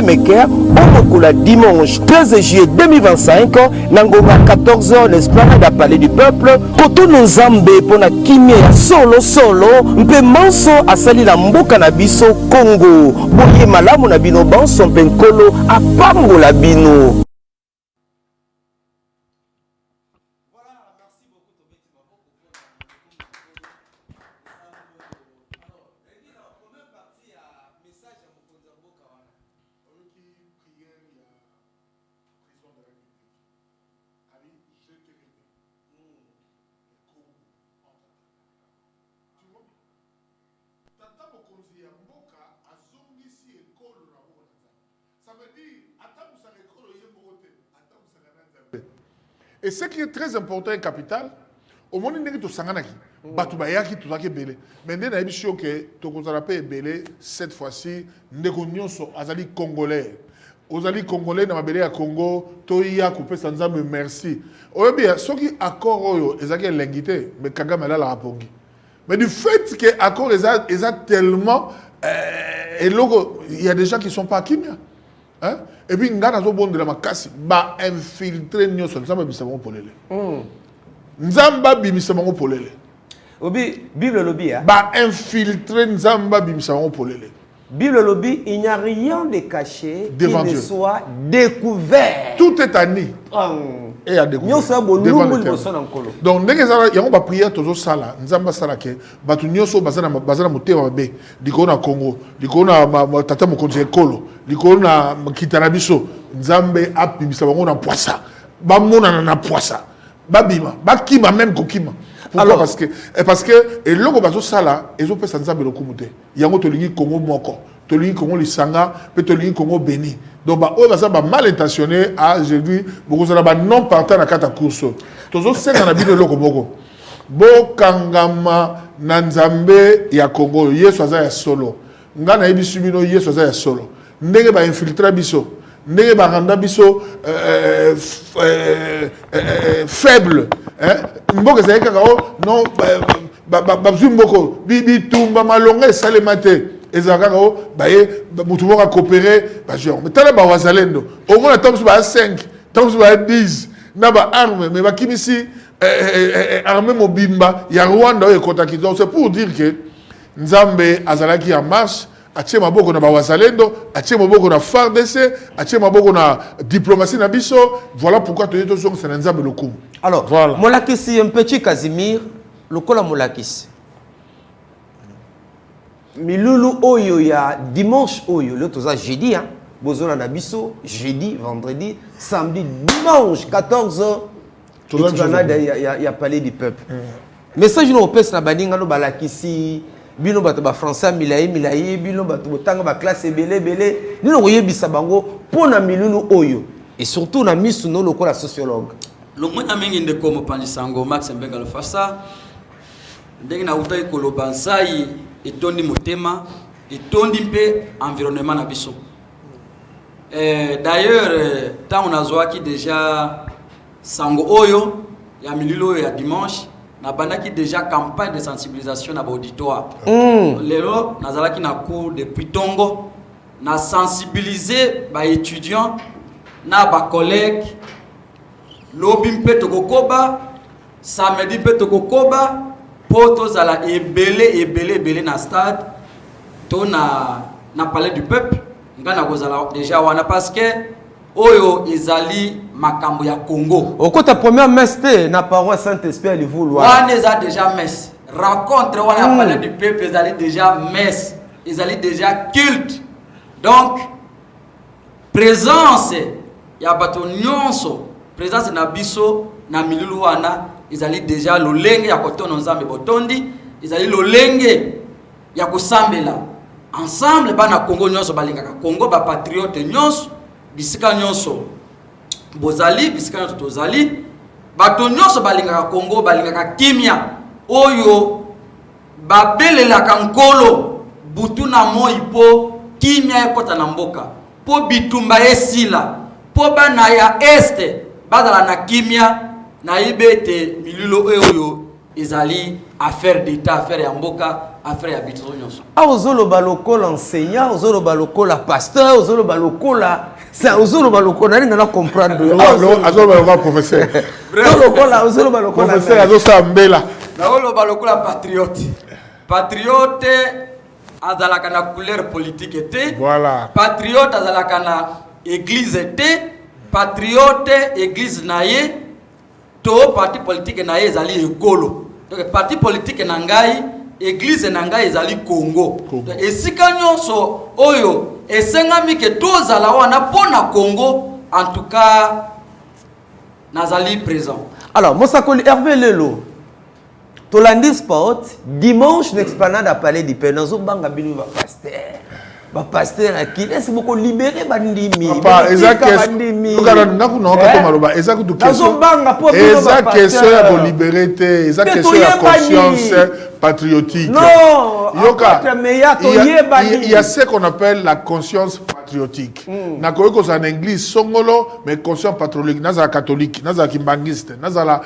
omokula dimanche 13 juillet 2025 na ngonga 14h l'esplanade à Palais du Peuple kotono nzambe pona kimia ya solo mpe manso asali na mboka na biso Congo boye malamu na bino banso mpe nkolo apambola bino. Et ce qui est très important et capital, au moment où tu as Batubayaki, tu as belé. Mais nous avons dit que tu as belé cette fois-ci, nous avons azali congolais. Ozali congolais na mabele ya Congo, to ya coupé sans me merci. Oyebi, ce qui accord oyo, ezaki l'ingité, mais Kagame la rapongi. Mais du fait que accord est tellement il y a des gens qui sont pas kimia. Hein? Et puis ngana zo bon de la makasi ba infiltrer nyoso nzamba bisabango polele. Nzamba bisabango polele. Obi Bible lobby ba infiltrer nzamba bisabango polele. Bible lobby, il n'y a rien de caché devant qui ne Dieu. soit découvert. Tout est à nu. Et à découvert. Devant le donc, dès que il y a une prière, toujours ça là. Nzamba ça là que batu nyoso bazana motema be. Dikona Congo, dikona tata mokonzi ekolo, dikona kitarabiso. Nzambe apibisa bango na poissa. Ba mona na poissa. Babima, bakima même kokima. Alors parce que et logo bazo sala ezo pesa nzambe lokumute. Yango tolingi Congo moko. Tolingi Congo lisanga, pe tolingi Congo béni. Donc ba o baza ba mal intentionné à je dis beaucoup ça ba non partant na kata course. Tozo senga na bino logo moko. Bo kangama na nzambe ya Congo Yesu aza ya solo. Ngana yebisu bino Yesu aza ya solo. Ndenge ba infiltrer biso. Ndenge ba randa biso faible. Mboka za kaka non ba mboko bibi tumba malonga salemate ezalaka o baye mutu moko coopérer ba genre mais tala ba wazalendo au moins tant ba 5 tant ba 10 na ba arme mais ba kimisi armée mobimba ya Rwanda o ekotaki donc c'est pour dire que Nzambe azalaki en marche atie maboko na ba wazalendo atie maboko na FARDC atie maboko na diplomatie na biso voilà pourquoi tu es sur Nzambe lokumu. Alors voilà. Molakisi un petit Casimir lokola Molakisi milulu oyo ya dimanche oyo le toza jeudi hein bozona na biso jeudi vendredi samedi dimanche 14h il y a palais du peuple message no opes na baninga no balakisi bino bato ba français milayi bino bato botanga ba classe belé nino koyebisa bango pona milulu oyo et surtout na misu no lokola sociologue le mwana mingi ndeko mopanzisango Max Mbenga Lofasa ndenge na utai koloba nsai etondi motema etondi mpe environnement na biso d'ailleurs tant on a zoaki déjà sango oyo ya mililo oyo ya dimanche na bandaki déjà campagne de sensibilisation na auditoire lelo nazalaki na cours depuis Tongo na sensibiliser ba étudiants na ba collègues lobi mpe tokokoba samedi mpe tokokoba po tozala ebele na stade to na palais du peuple ngana kozala déjà wana parce que oyo ezali makambo ya Congo okota première messe te na paroisse Saint-Esprit le vouloir wana eza déjà messe rencontre wana palais du peuple ezali déjà messe ezali déjà culte donc présence ya bato nyonso présence na biso na milulu wana ezali déjà lolenge ya kotono Nzambe botondi ezali lolenge ya kosambela ensemble bana Congo nyonso balingaka Congo ba patriote nyonso bisika nyonso bozali bisika nyonso tozali bato nyonso balingaka Congo balingaka kimia oyo babelelaka nkolo butu na moi po kimia ekota na mboka po bitumba esila po bana ya este bazala na kimia na ibete mililo oyo ezali affaire d'état affaire ya mboka affaire ya bitu nyonso ozolo balokola enseignant ozolo balokola pasteur ozolo balokola ça ozolo balokola ninga na comprendre azolo balokola professeur ozolo balokola professeur azosa mbela na olo balokola patriote azalaka na couleur politique te voilà patriote azalaka na église te patriote église na ye to parti politique na ye ezali ekolo donc parti politique na ngai église na ngai ezali Congo esika nyonso oyo esengami ke tozala wana pona Congo en tout cas nazali présent. Alors Mosakoli Hervé Lelo Tolandi Sport dimanche n'explanade à Palais du Père nazo banga binu ba pasteur qui laisse beaucoup libérer bandimi papa ezaki lokana ngaku na ko maloba ezaki du question ezaki question ya libérer te ezaki question ya conscience patriotique non yoka il y a ce qu'on appelle la conscience patriotique na ko ko en anglais songolo mais conscience patriotique nazala catholique nazala kimbangiste nazala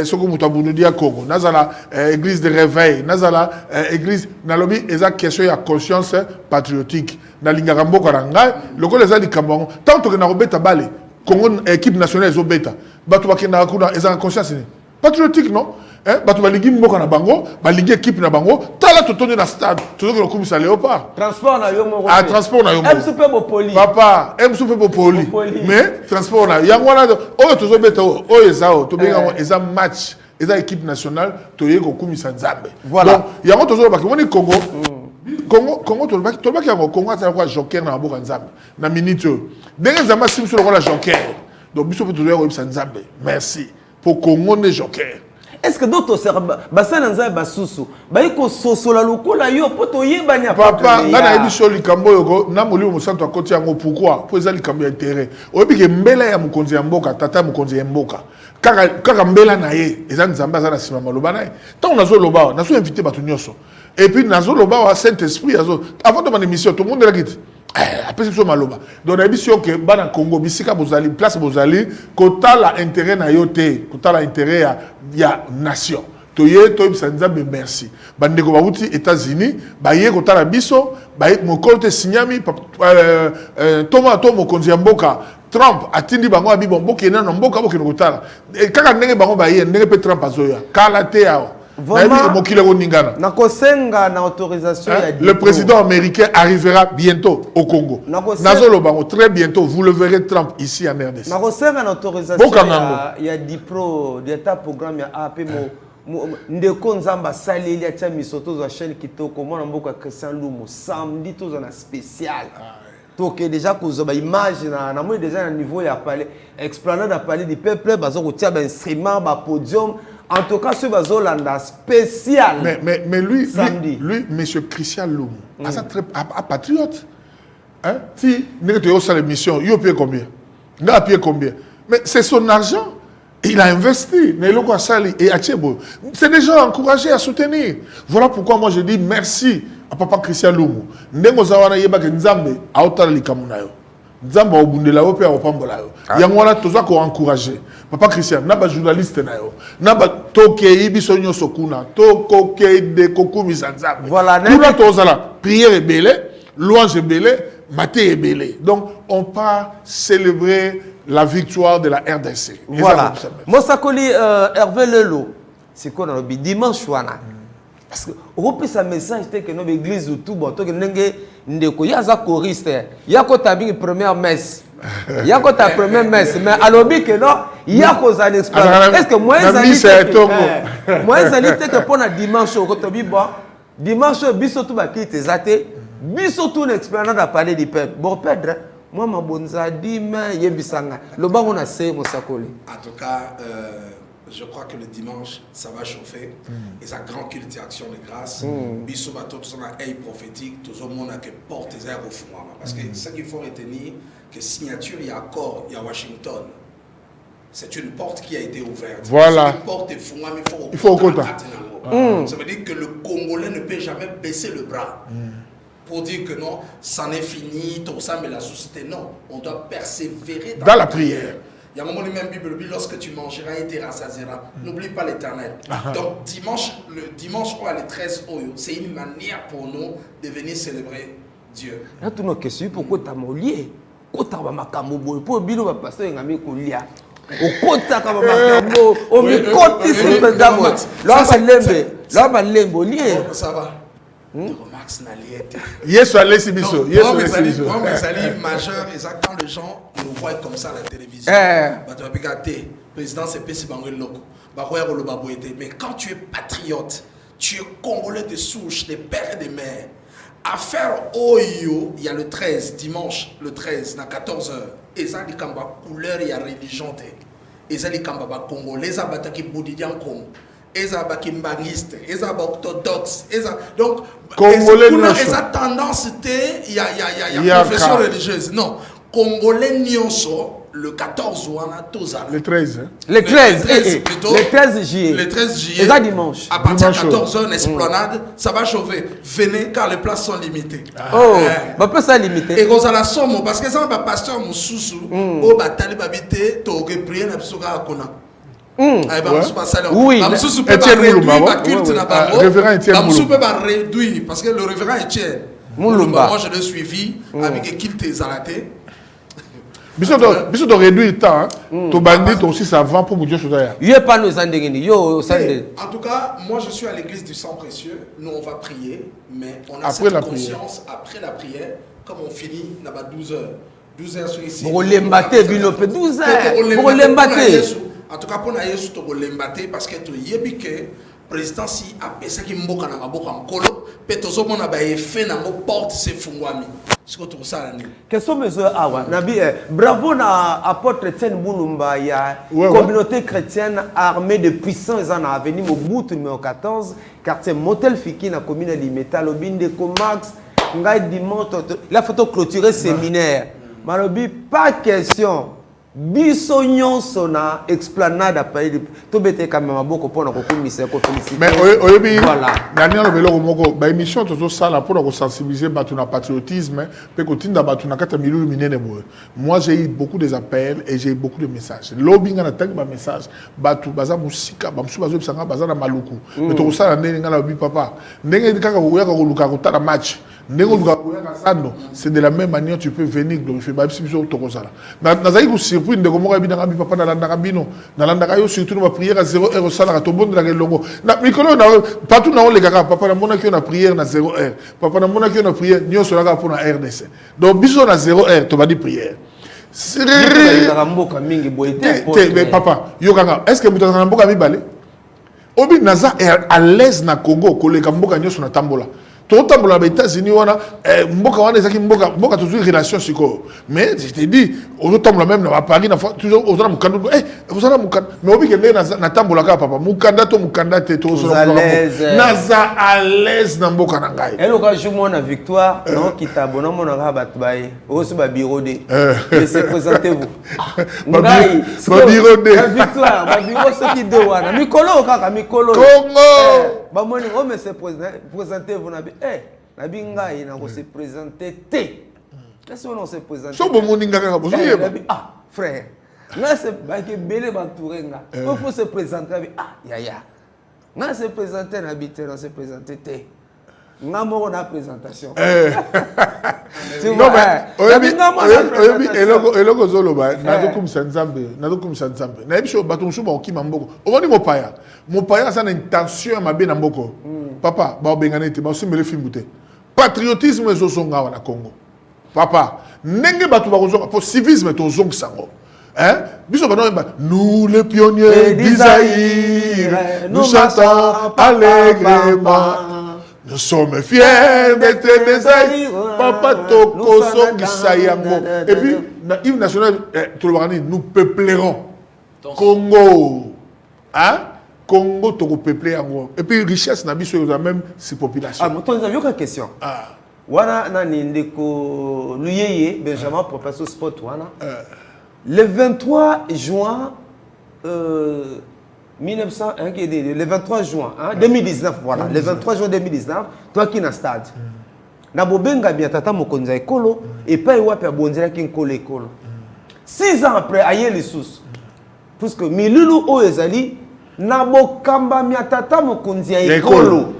soko mutabunu dia Congo nazala église de réveil nazala église nalobi ezaki question ya conscience patriotique na lingaka mboka na ngai lokola eza likambo tant que na robeta bale Congo équipe nationale zo beta bato bakenda kuna eza conscience ni patriotique non bato baligi mboka na bango baligi équipe na bango tala totonde na stade tozo ko kumisa Léopard transport na yo moko transport na yo moko super beau poli papa super beau poli mais transport na yango wana oyo tozo beta oyo ezao to benga eza match eza équipe nationale toye ko kumisa Nzambe voilà donc yango tozo ba kimoni Congo Congo tolobaki yango Congo atala kwa joker na mboka Nzambe na minute ndenge Nzambe simso lokola joker donc biso peut toujours ko Nzambe merci pour Congo ne joker. Est-ce que d'autres basana Nzambe basusu bayiko sosola lokola yo poto yebanya papa ngana ebiso likambo yoko na molimo mosanto akoti yango pourquoi pour ezali likambo ya intérêt oyebike mbela ya mukonzi ya mboka tata mukonzi ya mboka kaka mbela na ye eza Nzambe azana sima maloba na ye tant on azo loba nazo inviter batu nyonso et puis nazo loba wa Saint-Esprit azo avant de mon émission tout le monde la quitte après c'est maloba donc émission que bana Congo bisika bozali place bozali kotala intérêt na yote kotala intérêt ya nation toye to Nzambe merci bandeko bauti États-Unis baye kotala biso baye mokolte sinyami toma to mokonzi ya mboka Trump atindi bango abi bomboke na mboka boke kotala kaka ndenge bango baye ndenge pe Trump azoya kala te yao le président américain arrivera bientôt au Congo. Très bientôt, vous le verrez Trump ici en RDC. Il y a Dipro, il y a un programme, il y a AP Ndeko Nzamba Sali, il y a Misoto, la chaîne qui toque, moi, on a Christian Lumo, samedi, tout un spécial. Donc déjà que vous avez image, on a déjà un niveau, il y a parlé, explanade à parler du peuple, il y a un instrument, un podium. En tout cas, ce Bazolanda spécial. Mais lui, monsieur Christian Loum, un patriote. Hein? Si nous avons l'émission, il a payé combien? Il a payé combien? Mais c'est son argent. Il a investi. C'est des gens encouragés à soutenir. Voilà pourquoi moi je dis merci à papa Christian Loum. Nous avons Nzamba obundela yo pe opambola yo yangwana toza ko encourager papa Christian na ba journaliste na yo na ba toke ibiso nyoso kuna toko ke de kokumi Nzamba voilà tout toza la prière belé louange belé maté belé donc on part célébrer la victoire de la RDC voilà Mosakoli Hervé Lelo c'est quoi dans le dimanche wana parce que repère sa message c'était que notre église tout bon to que ndenge ndeko yaza choriste yako tabi première messe yako ta première messe mais alobi que non yako za l'expérience est-ce que moi zalité que pour na dimanche ko to bi bon dimanche biso tout ba kite zate biso tout l'expérience na parler du peuple bon perdre moi ma bonza dima yebisanga lo bango na se Mosakoli en tout cas je crois que le dimanche, ça va chauffer. Et ça grande culte et action de grâce. Bissou bateau, tout ça, un œil prophétique, tout le monde a que porte des airs au fond. Parce que ce qu'il faut retenir, que signature, il y a accord, il y a Washington. C'est une porte qui a été ouverte. Voilà. Une porte est fou, mais il faut au Ça veut dire que le Congolais ne peut jamais baisser le bras. Pour dire que non, c'en est fini, tout ça, mais la société, non. On doit persévérer dans la prière. Il y a un moment où même Bible, lorsque tu mangeras et tu rassasieras, n'oublie pas l'Éternel. Donc le dimanche le 13 Oyo, c'est une manière pour nous de venir célébrer Dieu. Là, tu as une question, pourquoi tu as molié? Pourquoi tu as makamobo? Pourquoi tu as pasteur ngami kolia? Pourquoi tu as makamobo? Au mikote c'est madame. Là va lembe lié. Ça va. Max Naliette. Yes, allez si biso. Yes, allez majeur exact quand les gens nous voient comme ça à la télévision. Bah tu vas regarder président c'est PC Bangoloko. Bah mais quand tu es patriote, tu es congolais de souche, des pères et des mères. Affaire Oyo, il y a le 13 dimanche, le 13 à 14h. Et ça dit kamba couleur et religion et ça dit kamba congolais abataki boudidian Congo. Eza bakimbangiste, eza orthodoxe, eza donc congolais eza tendance il y a confession religieuse. Non, congolais nyonso le 14 wana toza. Le 13 hein? Le 13 plutôt. Le 13 juillet. Le 13 juillet. Eza dimanche. À partir de 14h esplanade, ça va chauffer. Venez car les places sont limitées. Oh, bah peut ça limiter. Et quand ça la somme parce que ça va pasteur Moussousou, au batali babité, to que prier na bisoka akona. Oui, réduit parce que le révérend Etienne Moulumba, moi je l'ai suivi avec Kilte Zalaté. Biso de réduire le temps, to bandit aussi ça vend pour Dieu choisir. En tout cas, moi je suis à l'église du sang précieux. Nous on va prier, mais on a après cette la conscience après la prière, comme on finit là-bas 12h. 12h sur ici. Pour l'embater, 12h. Pour l'embater. En tout cas, pour nous, nous parce que tu sais que le président si a pensé qu'il mboka na maboka mkolo, petozo mona ba effet na mo porte se fungwami. Ce que tu ça ni. Question mesure awa. Nabi bravo na apôtre Etienne Mulumba ya communauté chrétienne armée de puissance en avenir Mobutu numéro 14 quartier Motel Fiki na commune Limeta Lobinde Comax ngai dimanche la photo clôturer séminaire. Malobi pas question biso nyonso na explanade apayeli to bete kama maboko pona ko komisa ko féliciter. Mais oyebi voilà. Daniel Beloko moko ba émission toto sala pour ko sensibiliser batu na patriotisme pe ko tinda batu na kata milulu minene boye. Moi j'ai eu beaucoup des appels et j'ai eu beaucoup de messages. Lobinga na tangi ba message batu baza musika ba musu bazo bisanga baza na maluku. Mais to sala ndenge ngala bi papa. Ndenge kaka ko yaka ko luka ko tala match. C'est de la même manière tu peux venir glorifier ba biso to ko sala. Na zayi ko surprise ndeko moko bi na bi papa na landa kabino. Na landa kayo surtout ma prière à 0 heure sala to bonde la longo. Na mikolo na partout na on les gars papa na mona ki na prière na 0 heure. Papa na mona ki na prière nyo so la pour na RDC. Donc biso na 0 heure to ba di prière. Mais papa, yo kanga, est-ce que muta na mboka mibale? Obi naza à l'aise na Congo koleka mboka nyo so na tambola. Tout le temps, aux États-Unis, on a toujours une relation sur quoi. Mais je te dis, au temps, même à Paris, toujours aux gens, vous avez mais au Bikende, na tambola papa, mukanda to mukanda te to so naza à l'aise na mboka na ngai. Et le cas jour mon victoire, non qui t'abonne mon rabat baye, au so ba bureau de. Laissez présentez-vous. Ngai, ba bureau de. La victoire, ba bureau ce qui de wana. Mikolo kaka mikolo. Congo. Ba moni o me se présentez-vous na Nabi ngai na ko se présenter té. Laisse-moi non se présenter. So bon moninga ka bo. Ah frère. Là c'est ba ke belé ba tourenga. Il faut se présenter avec ya. Na se présenter na bité, na se présenter té. Nga mo na présentation. Non mais eloko zolo ba na do kum sanzambe, na do kum sanzambe. Na ebisho bato msuba okima mboko. Omoni mopaya. Mopaya ça na intention mabe na mboko. Papa, ba bengane te ba simbele fimbute. Patriotisme ezo songa wana Congo. Papa, ndenge bato ba kozonga pour civisme to zonga sango. Hein? Biso bano ba nous les pionniers d'Isaïe, nous chantons allègrement. Nous sommes fiers d'être des Aïe. Papa toko songi sayango. Et puis na hymne national nous peuplerons Congo. Hein? Congo toko peuplé yango. Et puis richesse na biso yo même ces populations. Ah, moi j'ai une question. Wana nani ndeko Luyeye Benjamin professeur sport wana. Le 23 juin 1900 le 23 juin 2019 voilà, le 23 juin 2019 toi qui na stade. Na bobenga bien tata mokonza ekolo et pas wapi abonzela ki nkolo ekolo. 6 ans après aye les sous. Parce que milulu o ezali na bokamba mi tata mokonzi ekolo.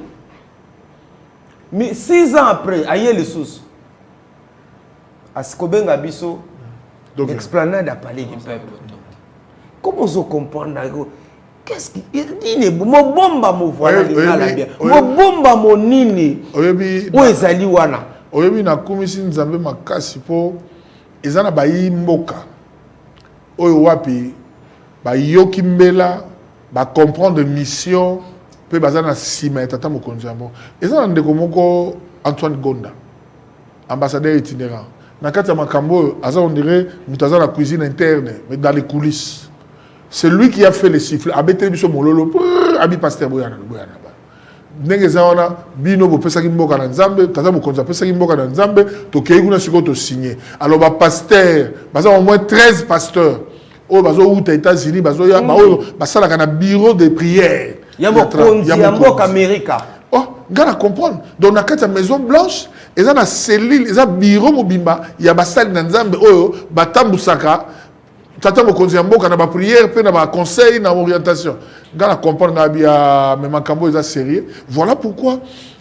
Mais 6 ans après, aïe les sous. À Skobenga Bisso, explanade à parler du peuple. Comment vous comprenez? Qu'est-ce qui dit? Mon bomba mon voilà bien. Mon bomba mon nini. Où est Zaliwana? Oyebi na komisi nzambe makasi po ezana bayi mboka. Oyo wapi ba yoki mbela ba comprendre mission. Pe bazana sima tata mokonzi ambo ezana ndeko moko Antoine Gonda ambassadeur itinérant na kati ya makambo aza on dirait mutaza la cuisine interne mais dans les coulisses c'est lui qui a fait les sifflets abeteli biso mololo abi pasteur boyana ba ndenge zaona bino bo pesa ki mboka na nzambe tata mokonzi pesa ki mboka na nzambe to keiguna siko to signer alors ba pasteur baza au moins 13 pasteurs o bazo uta États-Unis bazo ya ba o basala kana bureau de prière. Il y a un Américain. Oh, gars comprendre. Donc na kati ya Maison Blanche, eza na cellule, eza bureau mobimba, ya basali na nzambe oyo batambusaka tata mokonzi ya mboka na ba prière pe na ba conseil na orientation. Gars comprendre na bia me makambo eza sérieux. Voilà pourquoi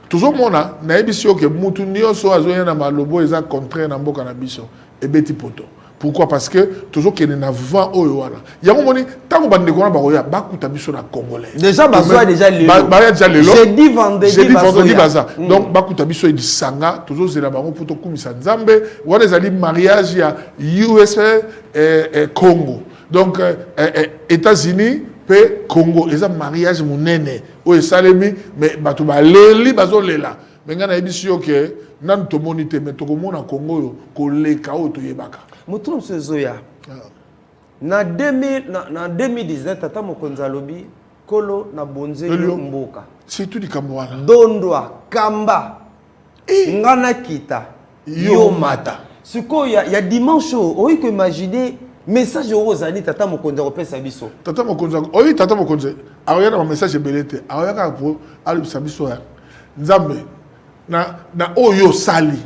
toujours mona na ebisio ke mutu nyonso azoya na malobo eza contraire na mboka na biso ebeti poto. Pourquoi? Parce que toujours qu'il y a un vent au Yoana. Il y a un moment tant qu'on va négocier baroya, bakuta biso na congolais. Déjà bazoa déjà le. J'ai dit vendredi baza. Donc bakuta biso di sanga toujours c'est la baron pour to kumisa nzambe. Wana ezali mariage ya USA et Congo. Donc États-Unis pe Congo, eza mariage munene. O esalemi mais batu ba leli bazo lela. Menga na ebisio ke nan to monite mais to komona Congo yo koleka o to yebaka. Moutoum se zoya. Na 2019 tata mokonza lobi kolo na bonzelo mboka. C'est tout du Kamwana. Dondwa kamba. Ngana kita yo mata. Ce qu'il y a dimanche, on peut imaginer message ozali tata mokonzi kopesa biso tata mokonzi oui tata mokonzi aoyana message belete aoyaka pour alibisa biso ya nzambe na oyo sali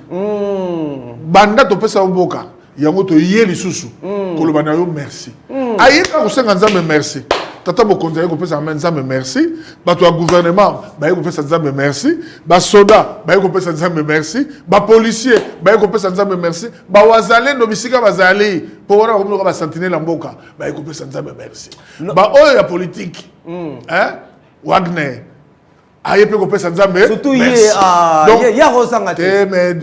banda topesa mboka yango to yé lisusu koloba na yo merci ayeka kosenga nzambe merci tata mokonzi ayeko pesa nzambe merci bato ya gouvernement bayeko pesa nzambe merci ba soda bayeko pesa nzambe merci ba policier bayeko pesa nzambe merci ba wazalendo bisika bazali po wana ko ba sentinelle mboka bayeko pesa nzambe merci ba oyo ya politique Wagner ayepe ko pesa nzambe surtout ya rozanga te mais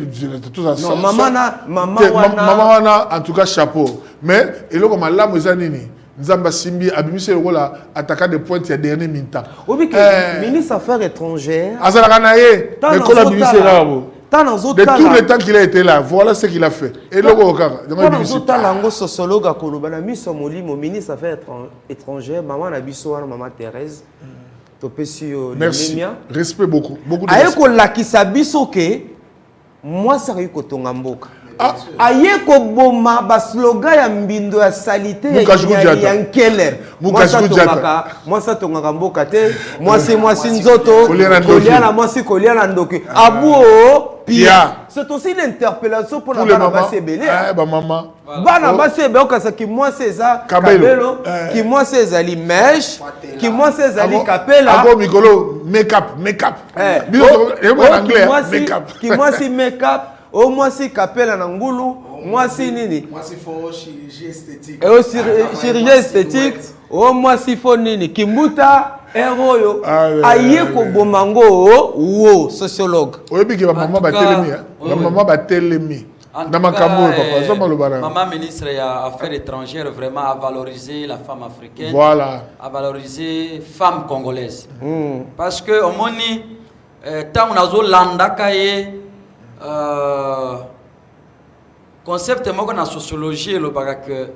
tout ça non maman wana en tout cas chapeau mais eloko malamu eza nini nzamba simbi abimise lokola attaquant de pointe ya dernier minute obi que ministre affaires étrangères azalaka na ye mais kola abimise là de tout le temps qu'il a été là voilà ce qu'il a fait et logo kaka dans zotala ngo sociologue koloba na miso molimo ministre affaires étrangères maman na biso wana maman Thérèse merci respect beaucoup de respect lakisa biso ke moi ça ri kotonga mboka aye ko boma ba slogan ya mbindo ya salité ya nkeler moi ça tonga mboka te moi si nzoto koliana moi si koliana ndoki abu pia c'est aussi l'interpellation pour la bana sebele ba maman bana basebe okasa ki moi c'est ça kabelo ki moi c'est zali mesh ki moi c'est zali kapela abo mikolo make up en anglais make up ki moi si make up au moi si kapela na ngulu moi si nini moi si faux chirurgie esthétique chirurgie esthétique au moi si faux nini kimbuta Eroyo aye ko bomango wo sociologue oyebi ke ba maman ba telemi na makambo papa zoma lo bana maman ministre ya affaires étrangères vraiment a valorisé la femme africaine voilà a valorisé femme congolaise parce que au moni tant on azo landaka ye concept moko na sociologie lo baka que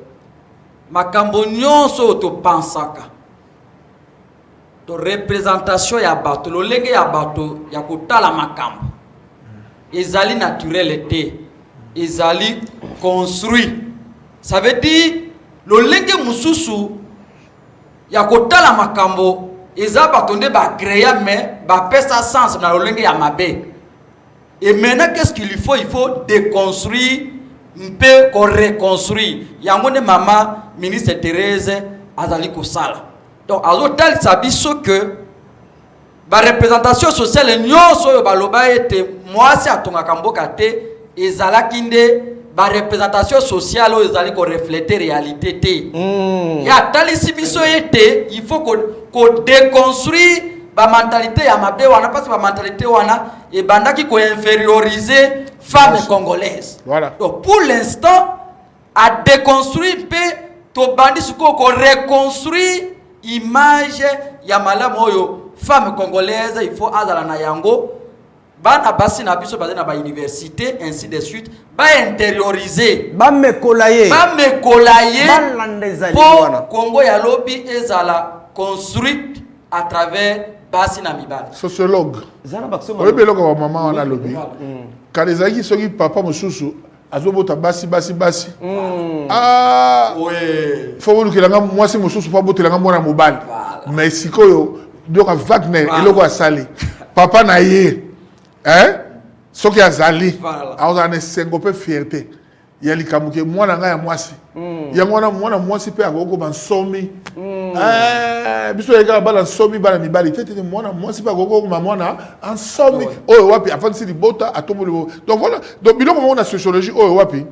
makambo nyonso to pensaka to représentation ya bato lolenge ya bato ya kotala makambo ezali naturel te ezali construit ça veut dire lolenge mususu ya kotala makambo eza bato nde ba créer mais ba pesa sens na lolenge ya mabe et maintenant qu'est-ce qu'il faut il faut déconstruire mpe ko reconstruire yango ne maman ministre Thérèse azali ko sala donc azotal sabiso que ba représentation sociale nyonso ba loba ete mwasi atongaka mboka te ezalaki nde ba représentation sociale oyo ezali ko refléter réalité te ya talisi biso ete il faut ko déconstruire ba mentalité ya mabe wana parce que ba mentalité wana e bandaki ko inférioriser femme congolaise voilà donc pour l'instant à déconstruire pe to bandi suko ko reconstruire image ya malamu oyo femme congolaise il faut azala na yango bana basi na biso bazana ba université ainsi de suite ba intérioriser ba mekolaye pour Congo ya lobi ezala construite à travers basi na mibali sociologue oyo beloko ba maman wana lobi kalezaki soki papa mususu azobota basi ouais faut vous que la mwasi mususu pa botelanga mwana mobali mais sikoyo doka Wagner eloko asali papa na ye soki azali aza na sengo pe fierté ya likamuke mwana nga ya mwasi yango wana mwana mwasi pe akoko bansomi biso yeka bala somi bala mibali tete mwana mwasi pe akoko mwana ansomi oyo wapi afan si libota atomolo donc voilà donc biloko mona sociologie oyo wapi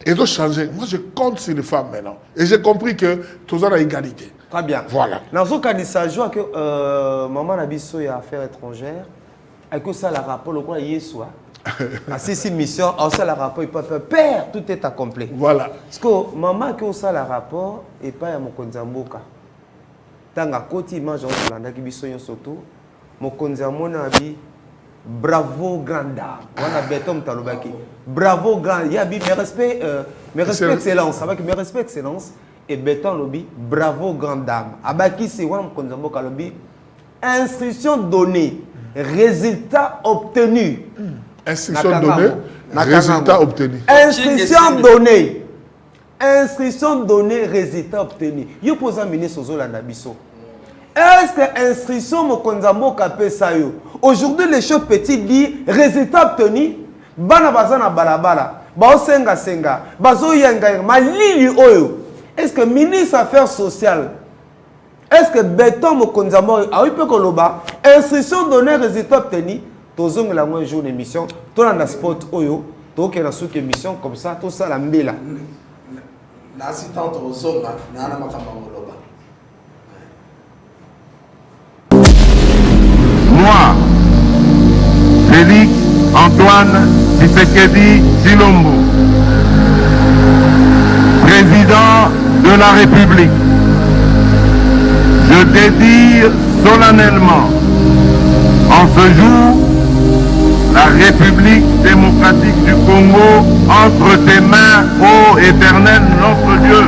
et doit changer. Moi, je compte sur les femmes maintenant. Et j'ai compris que tous ont la égalité. Très bien. Voilà. Dans ce cas, il s'agit que maman Nabiso y a affaires étrangères. Et que ça, le rapport, le quoi, Yesua. Si mission, ça, le rapport, il peut faire père, tout est accompli. Voilà. Parce que maman, qui a ça, le rapport, et pas à mon konzamboka. Tant à côté, image, on a qui biso yon soto. Mon konzamona bi. Bravo grande dame. On a béton talobaki. Bravo grand. Il y a mes respects, excellence. Avec mes respects excellence et béton lobby. Bravo grande dame. Abaki c'est one konzambo kalobi. Instruction donnée, résultat obtenu. Instruction donnée, résultat obtenu. Instruction donnée. instruction donnée, résultat obtenu. Yo pose un ministre aux Olanda Bisso. Est-ce que instruction mokonzambo kapé ça yo? Aujourd'hui les choses petites disent résultat obtenu. Bana bazana balabala. Bao senga senga. Bazo yanga malili oyo. Est-ce que ministre affaires sociales? Est-ce que béton mokonzambo a eu peu koloba instruction donnée, résultat obtenu? Tozong la un jour d'émission. Tout dans sport oyo. Tout qui est dans sous émission comme ça. Tout ça la mbela. L'assistant tozonga na na makamba koloba. Moi, Félix Antoine Tshisekedi Tshilombo, président de la République, je dédie solennellement en ce jour la République démocratique du Congo entre tes mains, ô Éternel notre Dieu.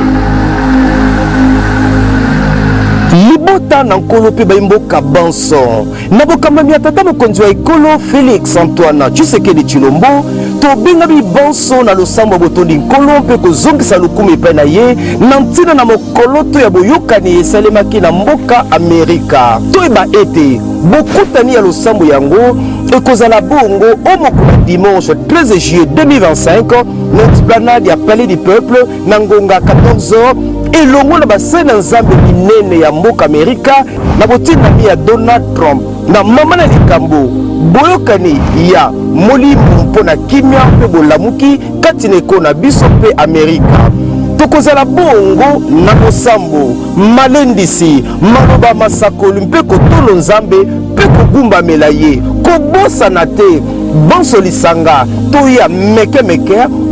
libota na nkolo pe baimboka banso na bokamami ya tata mokonzi wa ekolo Félix Antoine Tshisekedi Tshilombo tobenga banso na losambo botondi nkolo mpe kozongisa lokumu epai na ye na ntina na mokolo to ya boyokani esalemaki na mboka Amerika toyeba ete bokutani ya losambo yango ekozala bongo o mokolo dimanche 13 juillet 2025 na esplanade ya Palais du Peuple na ngonga 14h elongo na basena nzambe minene ya mboka Amerika na botindami ya Donald Trump na mama na likambo boyokani ya molimo mpona kimia mpe bolamuki kati na ekona biso mpe Amerika tokozala bongo na bosambo malendisi maloba masakoli mpe kotolo nzambe mpe kogumbamela ye kobosana te banso lisanga toya meke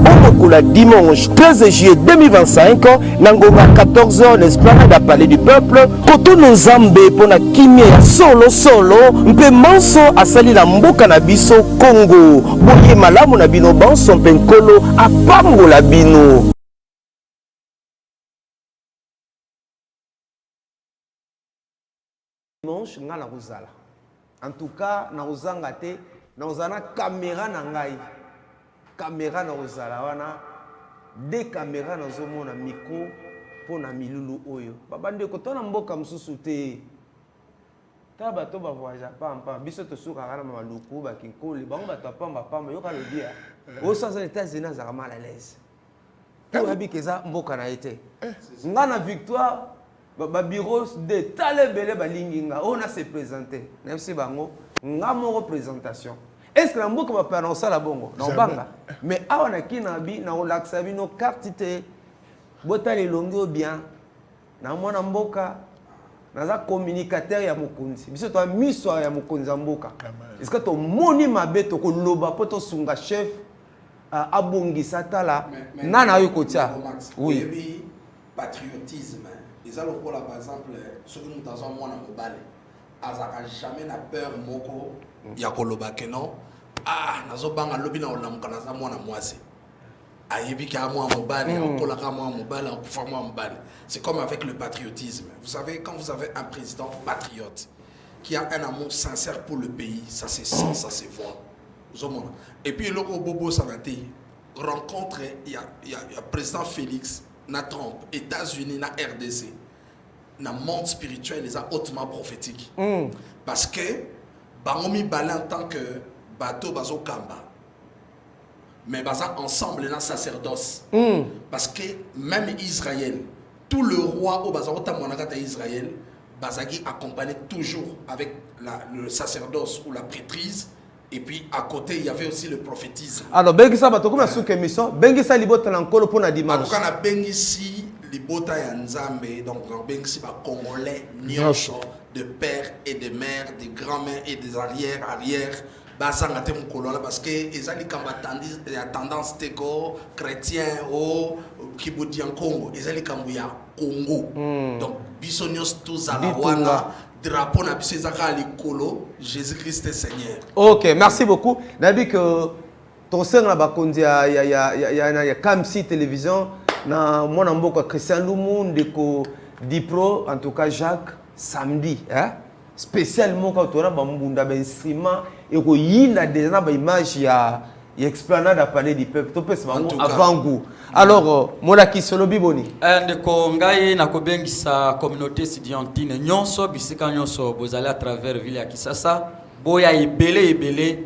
omokula dimanche 13 juillet 2025 na ngonga 14h l'esplanade à Palais du Peuple kotono nzambe pona kimia ya solo mpe manso asali na mboka na biso Congo boye malamu na bino banso mpe nkolo apambola bino. Dimanche nga na kozala en tout cas na kozanga te na kozala caméra na ngai caméra na kozala wana de caméra na zomona micro pona milulu oyo babande ko tona mboka mususu te ta bato ba voyage pampa biso to suka kana maluku ba kinkoli bango bato pamba yoka le dia o sasa États-Unis za mal à l'aise to habikeza mboka na ete nga na victoire ba bureau de talebele balinginga on a se présenter même si bango nga mo représentation est-ce que la mboka va prononcer la bongo na banga mais awana kina bi na relaxa bi no carte te botali longo bien na mwana mboka naza communicateur ya mokonzi biso to miso ya mokonzi mboka est-ce que to moni mabeto ko loba poto sunga chef abongisa tala nana yokotia oui patriotisme. Ils ont pour par exemple, ceux qui nous avons moi dans mobile, azaka jamais na peur moko ya koloba que non. Ah, nazo banga lobi na olamuka na moi na mwasi. Ayebi ka moi mobile, on kola ka moi mobile, on kufa moi mobile. C'est comme avec le patriotisme. Vous savez quand vous avez un président patriote qui a un amour sincère pour le pays, ça se sent, ça se voit. Et puis le bobo savate rencontre il y a président Félix na Trump, États-Unis, na RDC, na monde spirituel, les a hautement prophétique. Parce que, bangomi balé en tant que bateau bazo kamba, mais baza ensemble na sacerdoce. Parce que même Israël, tout le roi au baza otamonagata Israël, bazagi accompagné toujours avec le sacerdoce ou la prêtrise. Et puis à côté, il y avait aussi le prophétisme. Alors, Bengisa bato comme sous émission, Bengisa libota nankolo pour na dimanche. Quand on a Bengisi libota ya nzambe, donc Bengisi ba congolais nyonso de père et de mère, des grands-mères et des arrière basanga te mukolola parce que ezali kamba tendance teko chrétien au kibudi en Congo, ezali kambu ya Congo. Donc biso nyos tous à la wana drapeau na biso ezaka likolo Jésus-Christ est Seigneur. OK, merci beaucoup. Nabi que ton sœur na bakondi ya Kamsi télévision na mwana mboka Christian Lumunde ko Dipro en tout cas Jacques samedi hein spécialement quand on a ba mbunda ba instrument et ko yinda déjà ba image ya Explanade à palais du peuple. Topes bango cas. avant goût. Alors molaki solo biboni. Ndeko ngai na kobengisa communauté estudiantine nyonso bisika nyonso bozali à travers ville ya Kisasa. Boya ebele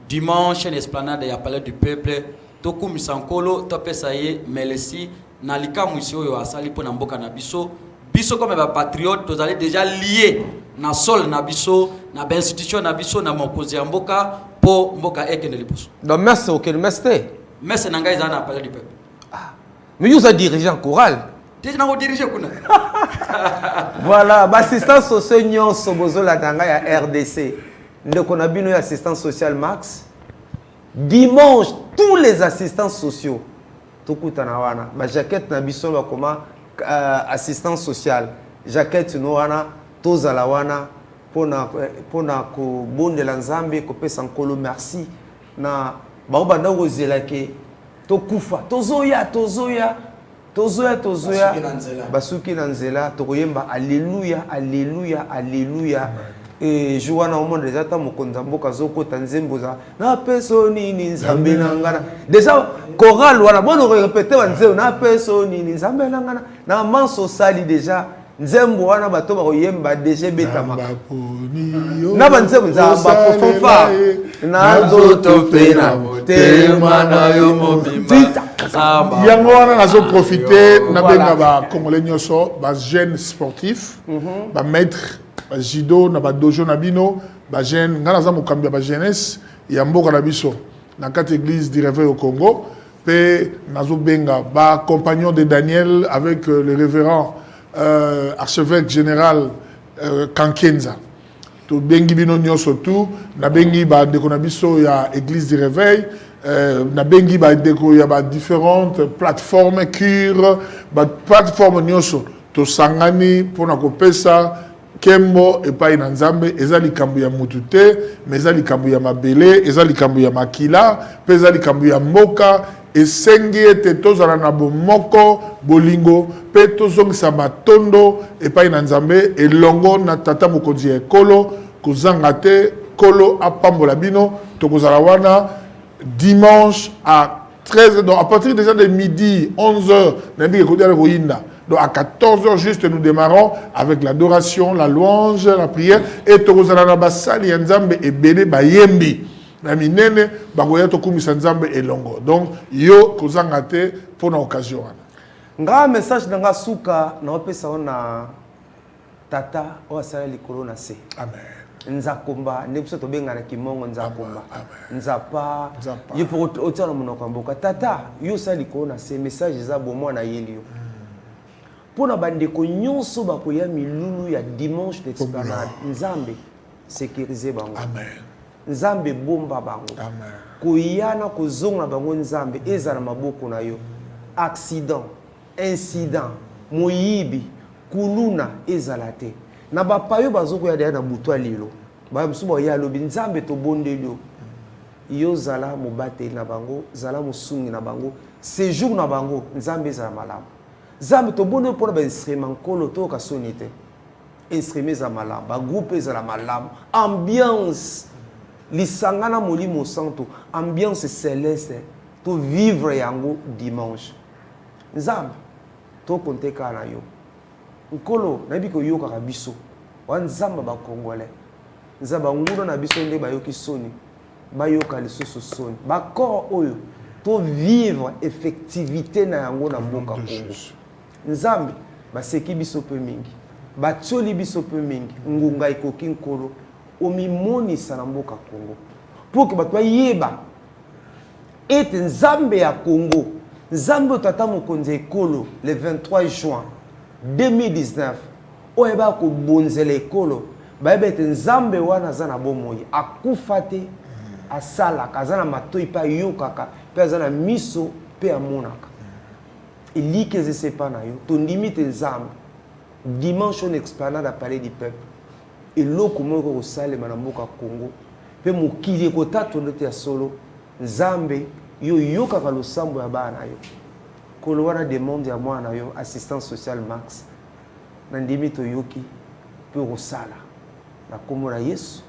dimanche na esplanade ya palais du peuple. Tokumisa nkolo topesa ye melesi na likamu isi oyo asali po na mboka na biso. Biso comme ba patriote tozali déjà lié na sol na biso na ba institution na biso na mokonzi ya mboka po mboka ekende liboso. Donc merci auquel merci. Merci na ngai za na palais du peuple. Mais vous êtes dirigeant choral. Déjà na ko diriger kuna. Voilà, assistance sociale nyonso bozola tanga ya RDC. Ndeko na bino ya assistance sociale Max. Dimanche tous les assistants sociaux tokutana wana ba jaquette na biso ba koma assistance sociale jaquette no wana tozala wana pona ko bondela nzambe ko pesa nkolo merci na ba banda kozela ke tokufa tozoya basuki na nzela tokoyemba alléluia alléluia alléluia. Et je vois au monde déjà ta mokonza mboka zokota nzemboza na peso nini nzambe nangana déjà choral wana bon répéter wanzeo na peso nini nzambe nangana na manso sali déjà nzembo wana bato ba koyemba déjà betama na banzembo nzamba ko fonfa na zoto pena tema na yo mobimba yango wana nazo profiter na benga ba congolais nyonso ba jeunes sportifs ba maître judo na ba dojo na bino ba jeune ngana za mokambi ba jeunesse ya mboka na biso na quatre église du réveil au Congo pe nazo benga ba compagnon de Daniel avec le révérend archevêque général Kankenza to bengi bino nyonso tout na bengi ba ndeko na biso ya église du réveil na bengi ba ndeko ya ba différentes plateformes cure ba plateforme nyonso to sangani pona kopesa Kembo epai na nzambe eza likambo ya mutu te mais eza likambo ya mabele eza likambo ya makila pe eza likambo ya mboka esengi ete tozala na bomoko bolingo pe tozongisa matondo epai na nzambe elongo na tata mokonzi ya ekolo kozanga te kolo apambola bino tokozala wana dimanche à 13h donc à partir déjà de midi 11h na mbi ekodi ala koyinda. Donc à 14h juste nous démarrons avec l'adoration, la louange, la prière et tokozala na sali nzambe ebele bayembi na minene bakoya tokumisa nzambe elongo. Donc yo kozanga te pour na occasion wana. Nga message nga suka na opesa na tata o asala likolo na se. Amen. Nzakomba nebuso tobenga na kimongo nzakomba. Nzapa yo pour otala monoko mboka tata yo sala likolo na se message za bomo na yelio. Pour na bandeko nyonso bakoya milulu ya dimanche d'esplanade nzambe sécuriser bango amen nzambe bomba bango amen koyana kozonga bango nzambe ezala maboko na yo accident incident moyibi kuluna ezala te na bapayo bazokoya deya na butu alilo bamusu boya lobi nzambe to bondelio yo zala mobate na bango zala musungi na bango séjour na bango nzambe ezala malamu Zambe to bonne pour instrument kolo to ka sonité instrument za malam ba groupe za la malam ambiance lisangana molimo santo ambiance céleste to vivre yango dimanche nzambe to konteka na yo nkolo na biko yoka ka biso wa nzamba ba congolais nzamba nguro na biso nde ba yoki soni ba yoka lisusu soni ba corps oyo to vivre effectivité na yango na mboka Congo nzambe baseki biso pe mingi batioli biso pe mingi ngunga ikoki nkolo omimonisa na mboka Congo pour que bato yeba ete nzambe ya Congo nzambe tata mokonzi ekolo le 23 juin 2019 oyeba ko bonzela ekolo bayeba ete nzambe wana za na bomoi akufa te asalaka aza na matoi pe ayokaka pe aza na miso pe amonaka il que je sais pas na yo ton limite nzambe dimanche on explanade à palais du peuple et loko moko ko salema na mboka Congo pe mokili ko tato ndote ya solo nzambe yo yoka ka losambo ya bana yo kolo wana demande ya mwana yo assistance sociale Max na ndimi to yoki pe ko sala na komona Yesu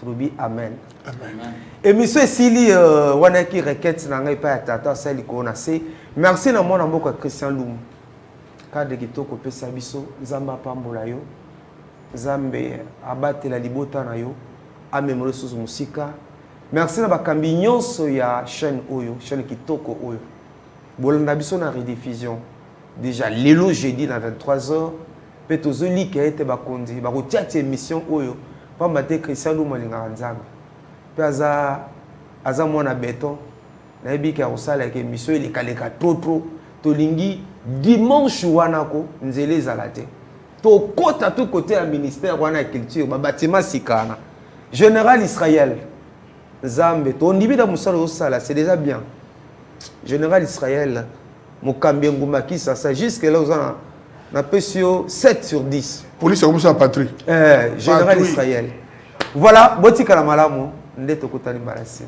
Troubi amen. Amen. Et monsieur Sili wanaki requête na ngai pa tata sali ko na se. Merci na mona mboka Christian Lum. Cadre kitoko pesa biso nzamba pambola yo. Nzambe abatela libota na yo. Amemore sous musika. Merci na bakambi nyonso ya chaîne oyo, chaîne kitoko oyo. Bolanda biso na rediffusion. Déjà lelo jeudi na 23h. Petozoli qui a été bakondi, bakotia émission oyo. Pamba te Christian Lum alinga nzambe. Pe aza mwana béton. Na yebi ki akosala ke émission il kaleka trop tolingi dimanche wana ko nzele ezala te. To kota tout côté ya ministère wana ya culture ba bâtiment sikana. Général Israël Zambe to ndibida musala osala c'est déjà bien. Général Israël Mokambi Nguma qui ça jusque là on a pesio 7 sur 10. Police comme ça patrie. Général Israël. Voilà, botika la malamu ndeto kotani barasi.